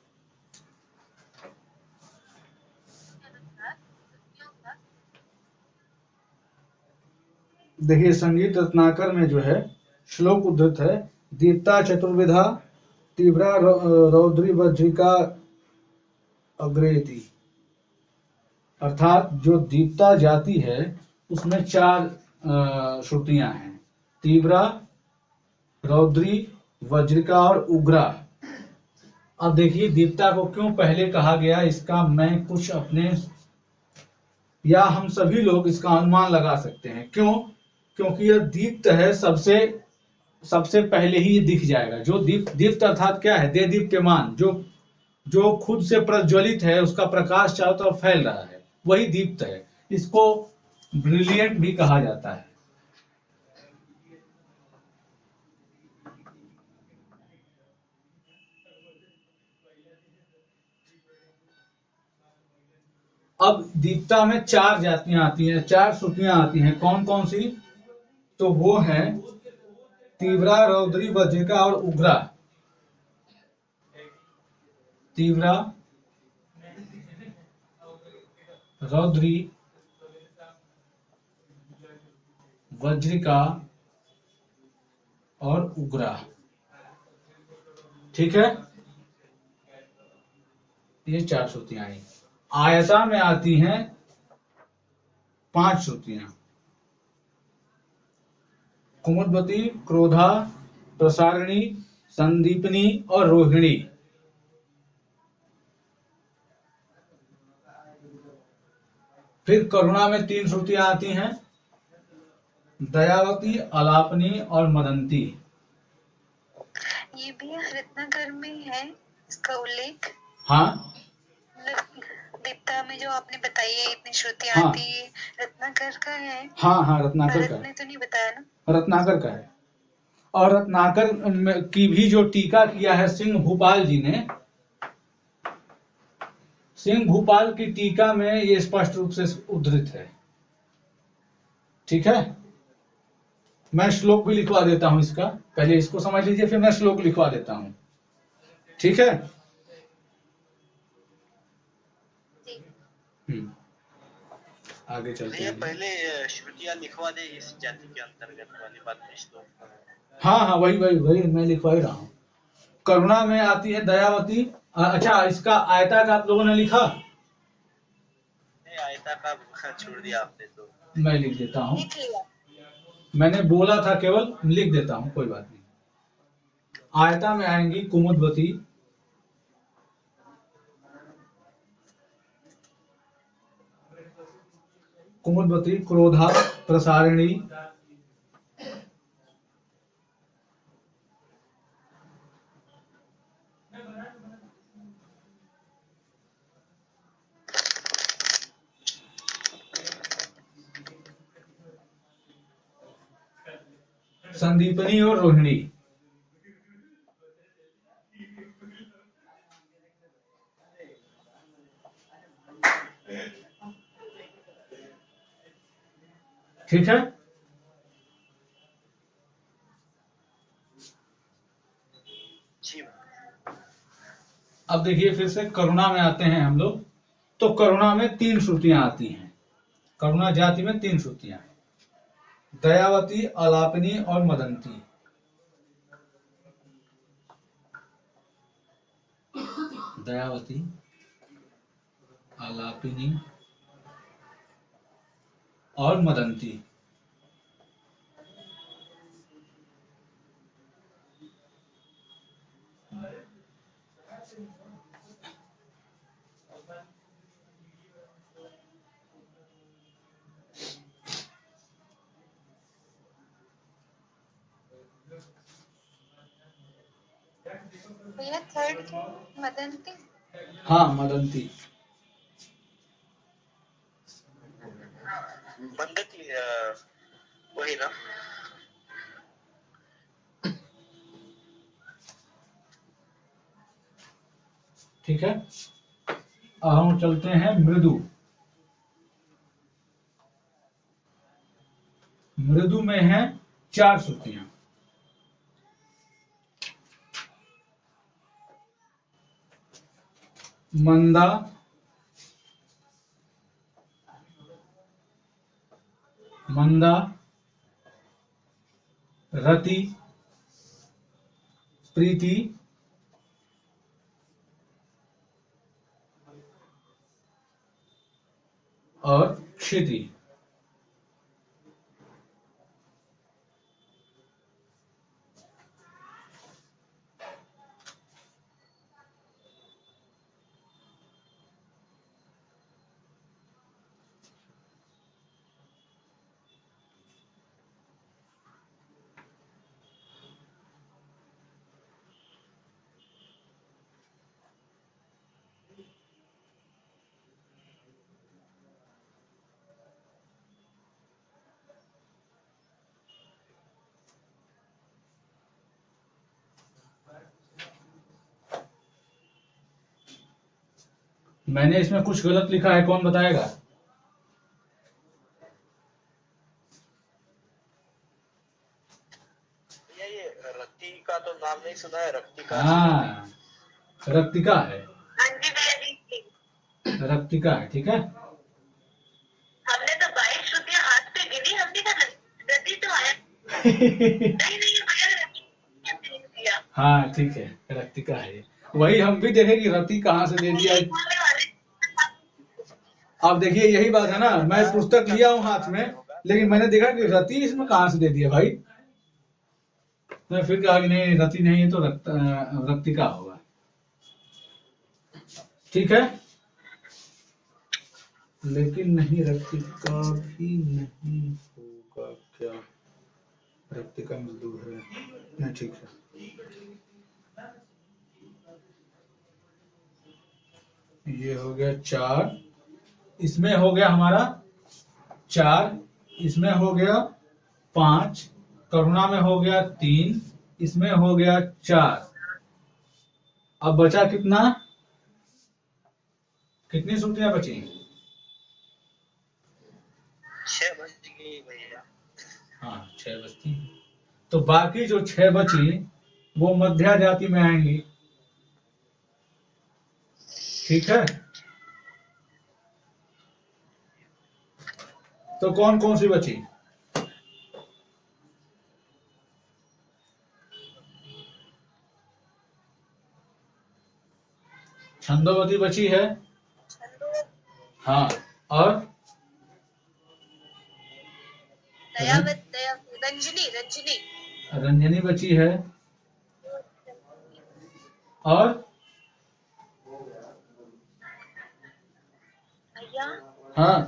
देखिए संगीत रत्नाकर में जो है श्लोक उद्धृत है, दीप्ता चतुर्विधा, तीव्रा रौद्री वज्रिका अग्रेति। अर्थात जो दीप्ता जाति है उसमें 4 श्रुतियां हैं, तीव्रा, रौद्री, वज्रिका और उग्रा। अब देखिए दीप्ता को क्यों पहले कहा गया, इसका मैं कुछ अपने या हम सभी लोग इसका अनुमान लगा सकते हैं। क्यों? क्योंकि यह दीप्त है, सबसे पहले ही ये दिख जाएगा। जो दीप्त अर्थात क्या है? दे दीप्यमान, जो खुद से प्रज्वलित है, उसका प्रकाश चारों तरफ फैल रहा है, वही दीप्त है। इसको ब्रिलियंट भी कहा जाता है। अब दीप्ता में 4 जातियां आती हैं, 4 श्रुतियां आती हैं। कौन कौन सी? तो वो है तीव्रा, रौद्री, वज्रिका और उग्रा। तीव्रा, रौद्री, वज्रिका और उग्रा। ठीक है, ये 4 श्रुतियां आई। आयता में आती हैं 5 श्रुतियां, कुमुदवती, क्रोधा, प्रसारिणी, संदीपनी और रोहिणी। फिर करुणा में 3 श्रुतियां आती हैं, दयावती, अलापनी और मदंती। ये भी रत्नाकर में है इसका उल्लेख। हाँ, दीप्ता में जो आपने बताई है इतनी श्रुतियां हाँ। आती है, रत्नाकर का है। हाँ, रत्नाकर भरत का ने है, तो नहीं बताया ना। रत्नाकर का है। और रत्नाकर की भी जो टीका किया है सिंह भूपाल जी ने, सिंह भूपाल की टीका में ये स्पष्ट रूप से उद्धृत है। ठीक है, मैं श्लोक भी लिखवा देता हूं इसका, पहले इसको समझ लीजिए, फिर मैं श्लोक लिखवा देता हूं। ठीक है। आगे चलते हैं। पहले श्रुतियां लिखवा दे इस जाति के अंतर्गत वाली बात नहीं तो। हाँ, वही मैं लिखवा ही रहा हूँ। करुणा में आती है दयावती। अच्छा, इसका आयता का आप लोगों ने लिखा? नहीं, आयता का छोड़ दिया आपने तो। मैं लिख देता हूँ, लिख लिया। मैंने बोला था, केवल लिख देता हूँ, कोई बात नहीं। आयता में आएंगी कुमुदवती, कुमुदवती, क्रोधा, प्रसारिणी, संदीपनी और रोहिणी। ठीक है, जी। अब देखिए फिर से करुणा में आते हैं हम लोग। तो करुणा में 3 श्रुतियां आती हैं। करुणा जाति में 3 श्रुतियां, दयावती, अलापिनी और मदंती। दयावती, अलापिनी और मदंती। भैया थर्ड क्या मदंती? हाँ, मदंती। बंदती वही ना। ठीक है, अब हम चलते हैं मृदु। मृदु में है 4 श्रुतियां, मंदा, मंदा, रति, प्रीति और क्षिति। मैंने इसमें कुछ गलत लिखा है, कौन बताएगा? ये रत्ती का तो नाम नहीं सुना है, रक्तिका। हाँ, रक्तिका है, हाँ जी भैया जी। रक्तिका है। ठीक है, हमने तो 22 श्रुतियां हाथ पे गिनी, हमने कहा रति तो आया नहीं भैया, रति दिया। हाँ ठीक है, रक्तिका है। वही हम भी देखे कि रति कहाँ से दे दिया। बोलने वाले अब देखिए यही बात है ना, मैं पुस्तक लिया हूँ हाथ में, लेकिन मैंने देखा कि रति इसमें कहाँ से दे दिया भाई। मैं फिर कहा कि नहीं, रति नहीं है तो रक्तिका होगा। ठीक है, लेकिन नहीं, रक्तिका भी नहीं होगा क्या? रक्तिका मजदूर है नहीं। ठीक है, ये हो गया 4, इसमें हो गया हमारा 4, इसमें हो गया 5, करुणा में हो गया 3, इसमें हो गया 4। अब बचा कितना? कितनी श्रुतियां बची? 6 बज गई भैया। हाँ, 6 बचती। तो बाकी जो 6 बची वो मध्या जाति में आएंगी। ठीक है, तो कौन कौन सी बची? छंदोवती बची है। हाँ, और रंजनी रंजनी रंजनी बची है। और भैया हाँ,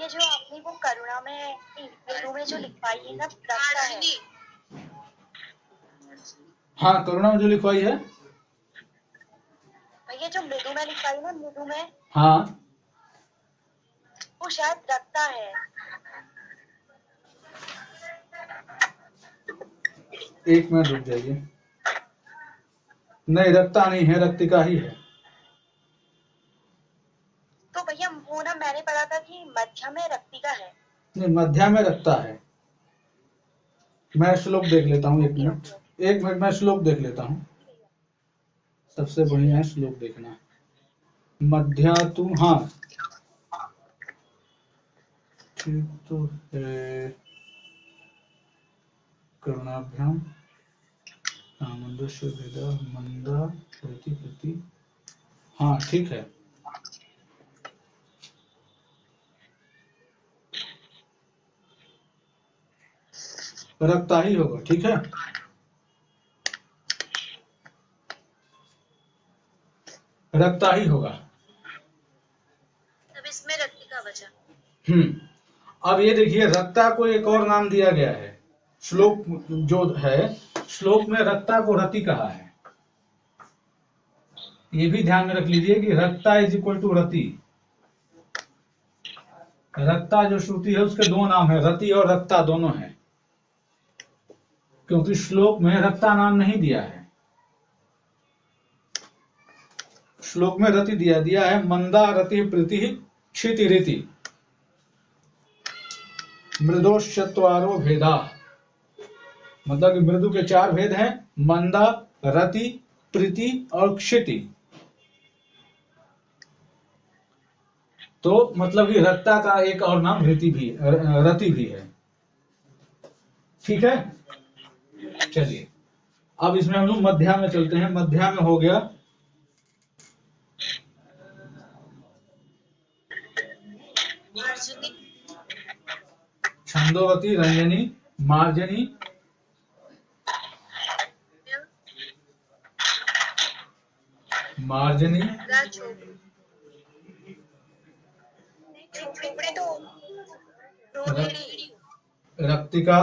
ये जो आपने वो करुणा में मृदु में जो लिखवाई है ना रखता है, हाँ, करुणा में जो लिखवाई है, ये जो मृदु में लिखवाई है ना मृदु में, हाँ, वो शायद रखता है। एक मिनट रुक जाइए। नहीं, रक्ता नहीं है, रक्तिका ही है। तो भैया वो ना मैंने पढ़ा था कि मध्य में रक्तिका है। नहीं, मध्या में रखता है। मैं श्लोक देख लेता हूँ, एक मिनट मैं श्लोक देख लेता हूँ। सबसे बढ़िया है श्लोक देखना। मध्या तू, हाँ ठीक तो है। करुणाभ्याम मंदस्य भेदा मंदा प्रति प्रति, हाँ ठीक है। रखता ही होगा, ठीक है। रखता ही होगा। तब इसमें रक्तिका बचा। अब ये देखिए, रक्ता को एक और नाम दिया गया है। श्लोक जो है, श्लोक में रक्ता को रति कहा है। ये भी ध्यान में रख लीजिए कि रक्ता इज इक्वल टू रति। रक्ता जो श्रुति है उसके दो नाम है, रति और रक्ता दोनों हैं, क्योंकि श्लोक में रक्ता नाम नहीं दिया है। श्लोक में रति दिया है, मंदा रति प्रीति क्षिति रीति मृदोश्चत्वारो भेदा। मतलब कि मृदु के 4 भेद हैं, मंदा, रति, प्रीति और क्षिति। तो मतलब कि रक्ता का एक और नाम रति भी है। ठीक है, चलिए अब इसमें हम लोग मध्या में चलते हैं। मध्या में हो गया छंदोवती, रंजनी, मार्जनी, मार्जनी, रक्तिका,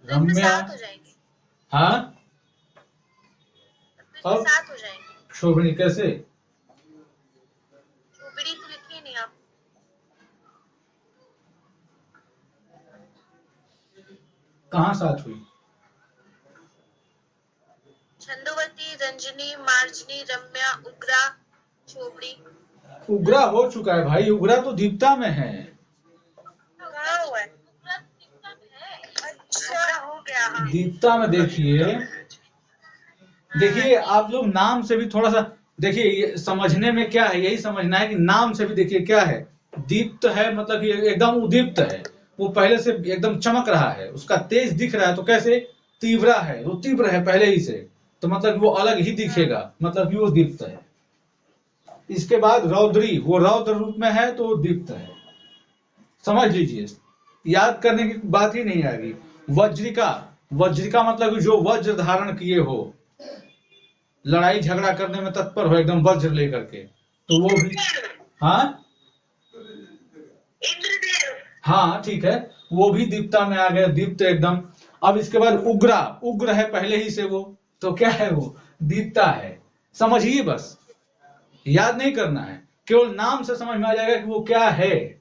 रम्या, हाँ अब साथ हो जाएंगे। शोभनी कैसे? शोभनी तो लिखी नहीं आप। कहाँ साथ हुई? छंदोवती, रंजनी, मार्जनी, रम्या, उग्रा, शोभनी। उग्रा हो चुका है भाई, उग्रा तो दीप्ता में है। कहाँ हुआ है? अच्छा हो गया। हाँ। दीप्ता में देखिए आप लोग नाम से भी थोड़ा सा देखिए, समझने में क्या है, यही समझना है कि नाम से भी देखिए क्या है। दीप्त है मतलब कि एकदम उदीप्त है, वो पहले से एकदम चमक रहा है, उसका तेज दिख रहा है। तो कैसे? तीव्रा है, वो तीव्र है पहले ही से, तो मतलब वो अलग ही दिखेगा, मतलब कि वो दीप्त है। इसके बाद रौद्री, वो रौद्र रूप में है तो वो दीप्त है। समझ लीजिए, याद करने की बात ही नहीं आएगी। वज्रिका, वज्रिका मतलब जो वज्र धारण किए हो, लड़ाई झगड़ा करने में तत्पर हो एकदम वज्र लेकर के, तो वो भी, हाँ हाँ ठीक है, वो भी दीप्ता में आ गया, दीप्त एकदम। अब इसके बाद उग्रा, उग्र है पहले ही से वो, तो क्या है वो? दीप्ता है। समझिए, बस याद नहीं करना है, केवल नाम से समझ में आ जाएगा कि वो क्या है।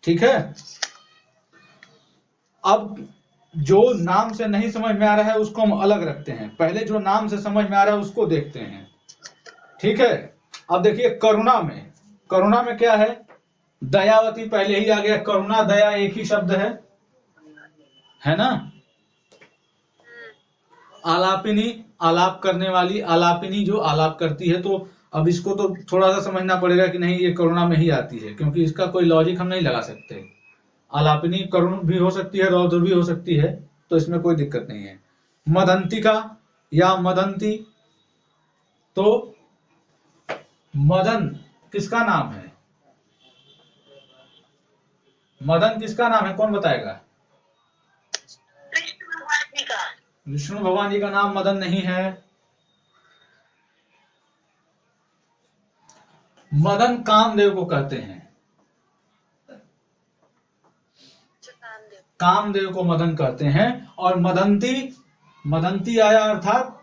ठीक है, अब जो नाम से नहीं समझ में आ रहा है उसको हम अलग रखते हैं, पहले जो नाम से समझ में आ रहा है उसको देखते हैं। ठीक है, अब देखिए करुणा में क्या है? दयावती पहले ही आ गया, करुणा दया एक ही शब्द है ना। आलापिनी, आलाप करने वाली, आलापिनी जो आलाप करती है। तो अब इसको तो थोड़ा सा समझना पड़ेगा कि नहीं ये करुणा में ही आती है, क्योंकि इसका कोई लॉजिक हम नहीं लगा सकते। आलापिनी करुण भी हो सकती है, रौद्र भी हो सकती है, तो इसमें कोई दिक्कत नहीं है। मदंतिका या मदंती, तो मदन किसका नाम है? मदन किसका नाम है, कौन बताएगा? विष्णु भगवान जी का नाम मदन नहीं है। मदन कामदेव को कहते हैं। कामदेव को मदन कहते हैं। और मदंती, मदंती आया अर्थात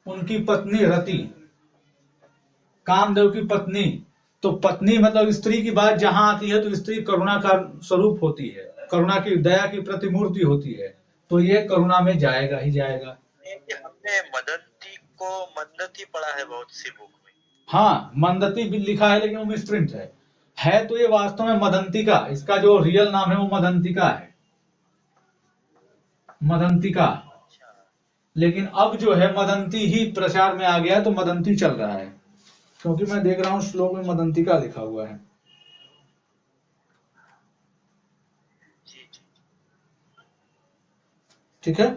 उनकी पत्नी रति, कामदेव की पत्नी। तो पत्नी मतलब स्त्री की बात जहां आती है तो स्त्री करुणा का स्वरूप होती है, करुणा की, दया की प्रतिमूर्ति होती है, तो ये करुणा में जाएगा ही जाएगा। हमने मदंती को मंदती पढ़ा है बहुत सी बुक में। हाँ, मंदती भी लिखा है लेकिन वो मिसप्रिंट है तो ये वास्तव में मदंतिका, इसका जो रियल नाम है वो मदंतिका है, मदंतिका। लेकिन अब जो है मदंती ही प्रचार में आ गया तो मदंती चल रहा है, क्योंकि मैं देख रहा हूं श्लोक में मदंतिका लिखा हुआ है। ठीक है,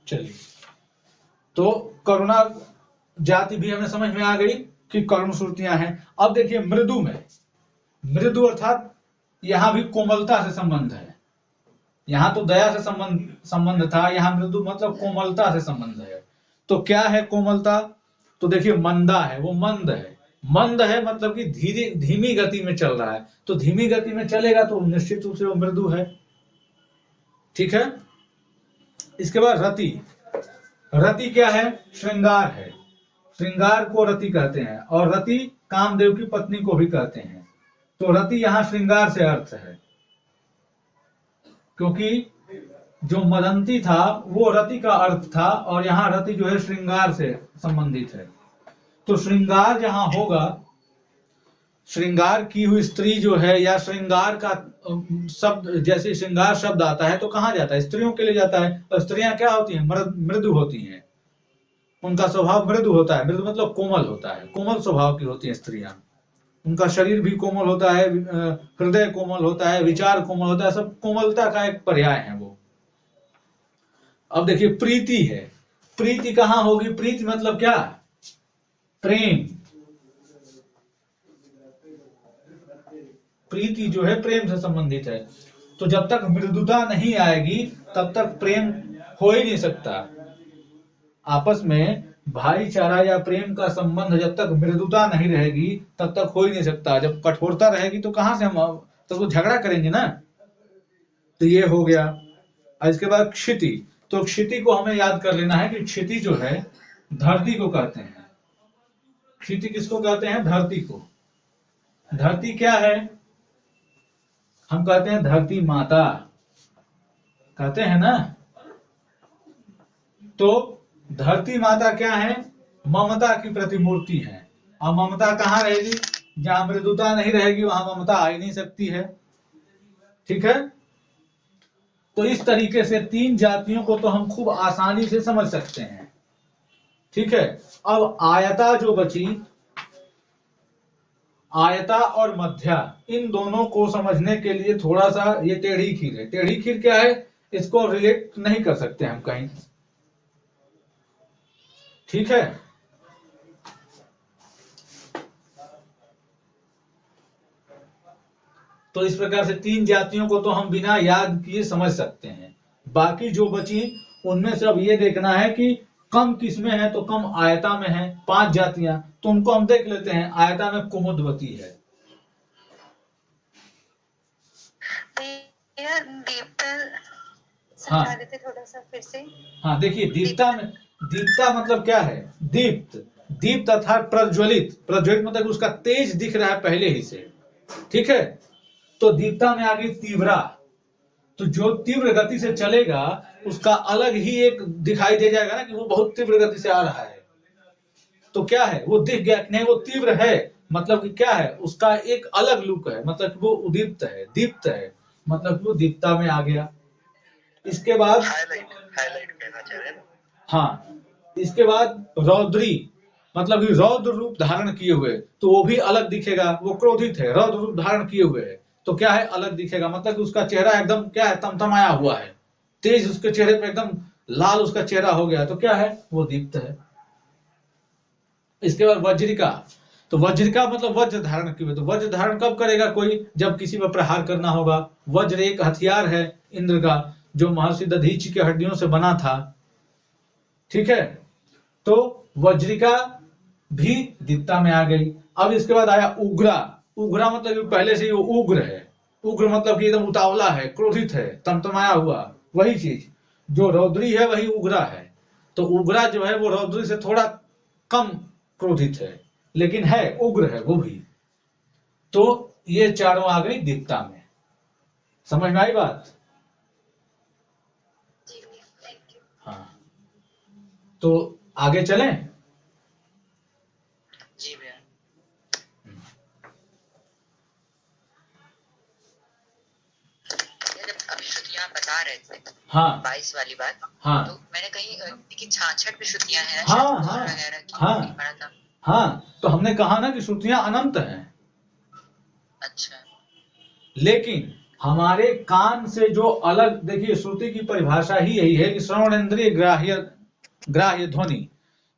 चलिए। तो करुणा जाति भी हमें समझ में आ गई कि करुण श्रुतियां हैं। अब देखिए मृदु में, मृदु अर्थात यहां भी कोमलता से संबंध है। यहां तो दया से संबंध था, यहां मृदु मतलब कोमलता से संबंध है। तो क्या है कोमलता? तो देखिए मंदा है, वो मंद है। मंद है मतलब कि धीमी गति में चल रहा है, तो धीमी गति में चलेगा तो निश्चित रूप से वो मृदु है। ठीक है। इसके बाद रति, रति क्या है? श्रृंगार है, श्रृंगार को रति कहते हैं, और रति कामदेव की पत्नी को भी कहते हैं। तो रति यहां श्रृंगार से अर्थ है, क्योंकि जो मदंती था वो रति का अर्थ था, और यहाँ रति जो है श्रृंगार से संबंधित है। तो श्रृंगार जहां होगा, श्रृंगार की हुई स्त्री जो है, या श्रृंगार का शब्द, जैसे श्रृंगार शब्द आता है तो कहाँ जाता है? स्त्रियों के लिए जाता है। और स्त्रियां क्या होती हैं? मृदु होती हैं, उनका स्वभाव मृदु होता है। मृदु मतलब कोमल होता है, कोमल स्वभाव की होती हैं स्त्रियां। उनका शरीर भी कोमल होता है, हृदय कोमल होता है, विचार कोमल होता है, सब कोमलता का एक पर्याय है वो। अब देखिए प्रीति है, प्रीति कहाँ होगी? प्रीति मतलब क्या? प्रेम। प्रीति जो है प्रेम से संबंधित है। तो जब तक मृदुता नहीं आएगी तब तक प्रेम हो ही नहीं सकता। आपस में भाईचारा या प्रेम का संबंध जब तक मृदुता नहीं रहेगी तब तक हो ही नहीं सकता। जब कठोरता रहेगी तो कहां से हम तो झगड़ा करेंगे ना। तो ये हो गया। इसके बाद क्षिति, तो क्षिति को हमें याद कर लेना है कि क्षिति जो है धरती को कहते हैं। क्षिति किसको कहते हैं? धरती को। धरती क्या है? हम कहते हैं धरती माता, कहते हैं ना। तो धरती माता क्या है? ममता की प्रतिमूर्ति है। और ममता कहाँ रहेगी? जहां मृदुता नहीं रहेगी वहां ममता आ ही नहीं सकती है। ठीक है। तो इस तरीके से तीन जातियों को तो हम खूब आसानी से समझ सकते हैं। ठीक है। अब आयता जो बची, आयता और मध्या, इन दोनों को समझने के लिए थोड़ा सा ये टेढ़ी खीर है। टेढ़ी खीर क्या है? इसको रिलेट नहीं कर सकते हम कहीं। ठीक है। तो इस प्रकार से तीन जातियों को तो हम बिना याद किए समझ सकते हैं। बाकी जो बची उनमें से अब ये देखना है कि कम किसमें है, तो कम आयता में है। 5 जातियां, तो उनको हम देख लेते हैं। आयता में कुमुदवती है। समझा देते थोड़ा सा फिर से। हाँ देखिए, दीप्ता में, दीप्ता मतलब क्या है? दीप्त, दीप्त अर्थात प्रज्वलित। प्रज्वलित मतलब उसका तेज दिख रहा है पहले ही से। ठीक है। तो दीप्ता में आ गई तीव्रा। तो जो तीव्र गति से चलेगा उसका अलग ही एक दिखाई दे जाएगा ना कि वो बहुत तीव्र गति से आ रहा है। तो क्या है? वो दिख गया नहीं, वो तीव्र है, मतलब कि क्या है? उसका एक अलग लुक है, मतलब कि वो उदीप्त है, दीप्त है, मतलब कि वो दीप्ता में आ गया। इसके बाद हाईलाइट कहना चाह रहे हैं। हाँ, इसके बाद रौद्री, मतलब कि रौद्र रूप धारण किए हुए, तो वो भी अलग दिखेगा। वो क्रोधित है, रौद्र रूप धारण किए हुए है, तो क्या है? अलग दिखेगा। मतलब कि उसका चेहरा एकदम क्या है? तमतमाया हुआ है, तेज, उसके चेहरे पे एकदम लाल उसका चेहरा हो गया, तो क्या है? वो दीप्त है। इसके बाद वज्रिका, तो वज्रिका मतलब वज्र धारण किए हुए। तो वज्र धारण कब करेगा कोई? जब किसी पर प्रहार करना होगा। वज्र एक हथियार है इंद्र का, जो महर्षि दधीचि के हड्डियों से बना था। ठीक है। तो वज्रिका भी दीप्ता में आ गई। अब इसके बाद आया उग्रा। उग्रा मतलब कि पहले से ही वो उग्र है। उग्र मतलब कि एकदम उतावला है, क्रोधित है, तमतमाया हुआ, वही चीज। जो रौद्री है वही उग्रा है। तो उग्रा जो है वो रौद्री से थोड़ा कम क्रोधित है, लेकिन है उग्र है वो भी। तो ये चारों आ गई दीप्ता में। समझ में आई बात? जी भैया, थैंक यू। हाँ, तो आगे चलें। जी भैया। ये जब अभी श्रुतियाँ बता रहे थे हाँ 22 वाली बात, हाँ तो मैंने कहीं कि 66 भी श्रुतियाँ हैं हाँ शायद हाँ वगैरह की हाँ कहीं पढ़ा था। हाँ, तो हमने कहा ना कि श्रुतियां अनंत हैं, अच्छा। लेकिन हमारे कान से जो अलग, देखिए श्रुति की परिभाषा ही यही है कि श्रवणेन्द्रिय ग्राह्य ग्राह्य ध्वनि,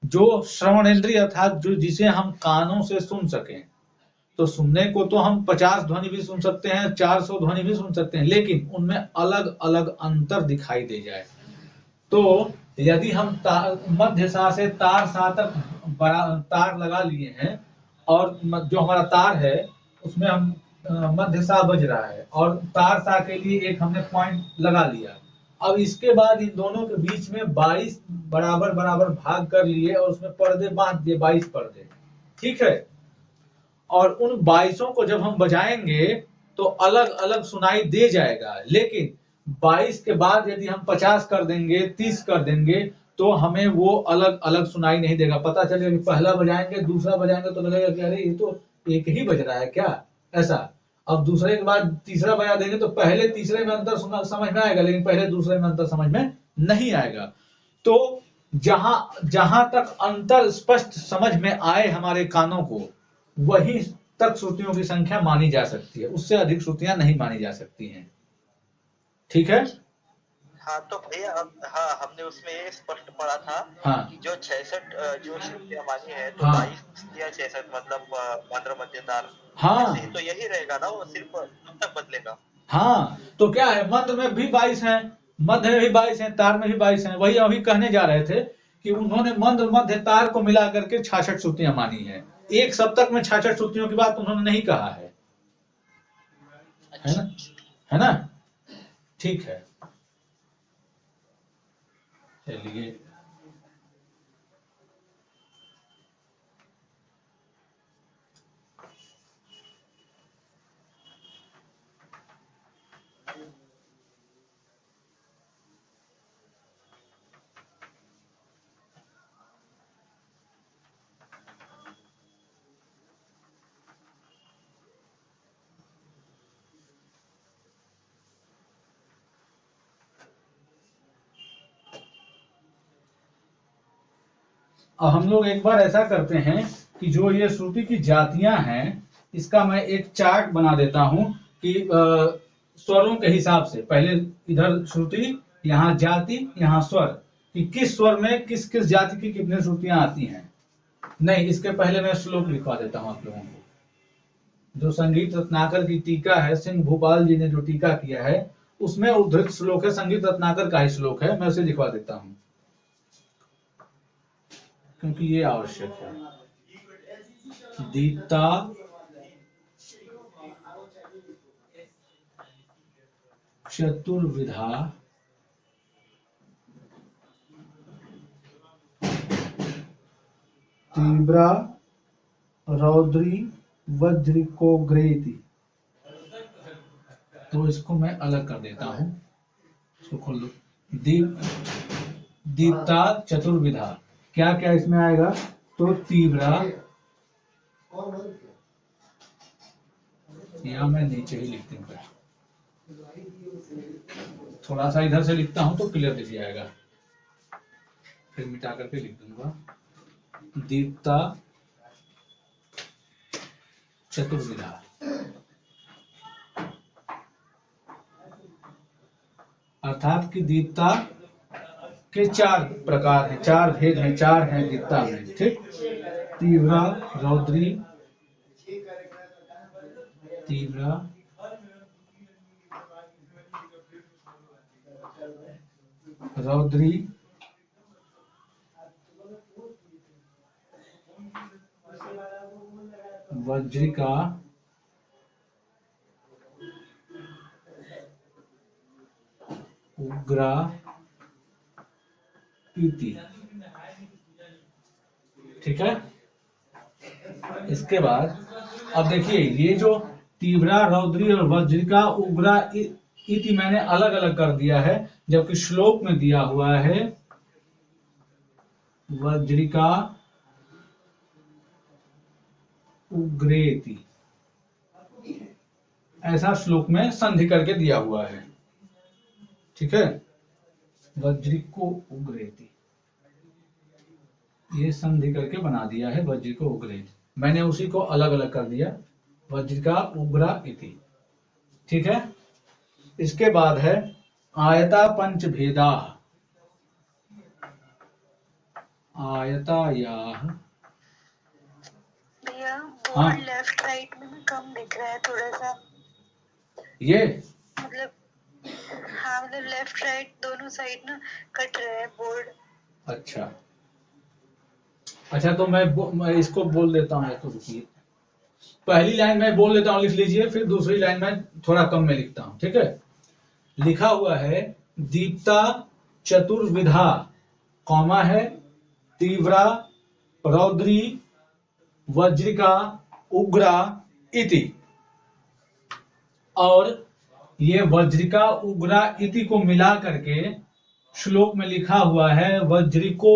जो श्रवणेन्द्रिय अर्थात जो जिसे हम कानों से सुन सकें। तो सुनने को तो हम 50 ध्वनि भी सुन सकते हैं, 400 ध्वनि भी सुन सकते हैं, लेकिन उनमें अलग अलग अंतर दिखाई दे जाए। तो यदि हम मध्य सा से तार सा तक तार लगा लिए हैं, और जो हमारा तार है उसमें हम मध्य सा बज रहा है, और तार सा के लिए एक हमने पॉइंट लगा लिया। अब इसके बाद इन दोनों के बीच में 22 बराबर बराबर भाग कर लिए और उसमें पर्दे बांध दिए, 22 पर्दे, ठीक है। और उन 22 को जब हम बजाएंगे तो अलग अलग सुनाई दे जाएगा, लेकिन 22 के बाद यदि हम 50 कर देंगे, 30 कर देंगे, तो हमें वो अलग अलग सुनाई नहीं देगा। पता चलेगा कि पहला बजाएंगे, दूसरा बजाएंगे तो लगेगा कि अरे ये तो एक ही बज रहा है क्या, ऐसा। अब दूसरे के बाद तीसरा बजा देंगे तो पहले तीसरे में अंतर समझ में आएगा, लेकिन पहले दूसरे में अंतर समझ में नहीं आएगा। तो जहां तक अंतर स्पष्ट समझ में आए हमारे कानों को, वही तक श्रुतियों की संख्या मानी जा सकती है, उससे अधिक श्रुतियां नहीं मानी जा सकती हैं, ठीक है। हाँ तो भैया हाँ हमने उसमें ये स्पष्ट पढ़ा था हाँ कि जो 66 जो श्रुतियाँ मानी है तो हाँ 22 या 66 मतलब मंद्र मध्यतार हाँ ऐसे ही तो यही रहेगा ना, वो सिर्फ अब तक बदलेगा। हाँ, तो क्या है, मंत्र में भी 22 हैं, मध्य में भी 22 हैं, तार में भी 22 हैं। वही अभी कहने जा रहे थे कि उन्होंने मंत्र मध्य तार को मिला करके 66 श्रुतियां मानी है। एक सप्तक में 66 श्रुतियों की बात उन्होंने नहीं कहा है ना, है ना। ठीक है, चलिए। अब हम लोग एक बार ऐसा करते हैं कि जो ये श्रुति की जातियां हैं, इसका मैं एक चार्ट बना देता हूं कि स्वरों के हिसाब से, पहले इधर श्रुति, यहाँ जाति, यहाँ स्वर, कि किस स्वर में किस किस जाति की कितनी श्रुतियां आती हैं। नहीं, इसके पहले मैं श्लोक लिखवा देता हूं आप लोगों को। जो संगीत रत्नाकर की टीका है, सिंह भूपाल जी ने जो टीका किया है, उसमें उद्धृत श्लोक है, संगीत रत्नाकर का ही श्लोक है, मैं उसे लिखवा देता हूं क्योंकि ये आवश्यक है। दीप्ता चतुर्विधा तीव्रा रौद्री वज्रिकोग्रेति। तो इसको मैं अलग कर देता हूं, इसको खोल दो। दीप्ता चतुर्विधा, क्या क्या इसमें आएगा, तो तीव्रा, या मैं नीचे ही लिख दूंगा, थोड़ा सा इधर से लिखता हूं तो क्लियर दिख जाएगा, फिर मिटा करके लिख दूंगा। दीप्ता चतुर्विधा, अर्थात कि दीप्ता के 4 प्रकार हैं, 4 भेद हैं, 4 हैं दीप्ता में, ठीक। तीव्रा, रौद्री, तीव्रा, रौद्री, वज्रिका उग्रा इति। ठीक है। इसके बाद अब देखिए, ये जो तीव्रा, रौद्री और वज्रिका उग्रा इति मैंने अलग अलग कर दिया है, जबकि श्लोक में दिया हुआ है वज्रिका उग्रेति, ऐसा श्लोक में संधि करके दिया हुआ है। ठीक है, वज्रिको उग्रेति, ये संधि करके बना दिया है वज्रिको उग्रेति। मैंने उसी को अलग अलग कर दिया, वज्रिका उग्रा इति। ठीक है। इसके बाद है आयता पंच भेदा। आयतायाः। भैया हाँ। बोर्ड लेफ्ट राइट में भी कम दिख रहा है थोड़ा सा, ये मतलब हाँ, मतलब लेफ्ट राइट दोनों साइड ना कट रहा है बोर्ड। अच्छा अच्छा, तो मैं इसको बोल देता हूँ, तो रुकिए, पहली लाइन में बोल देता हूँ, लिख लीजिए, फिर दूसरी लाइन में थोड़ा कम में लिखता हूँ। ठीक है। लिखा हुआ है दीप्ता चतुर्विधा, कॉमा है, तीव्रा, रौद्री, वज्रिका, उग्रा इति। और ये वज्रिका उग्रा इति को मिला करके श्लोक में लिखा हुआ है वज्रिको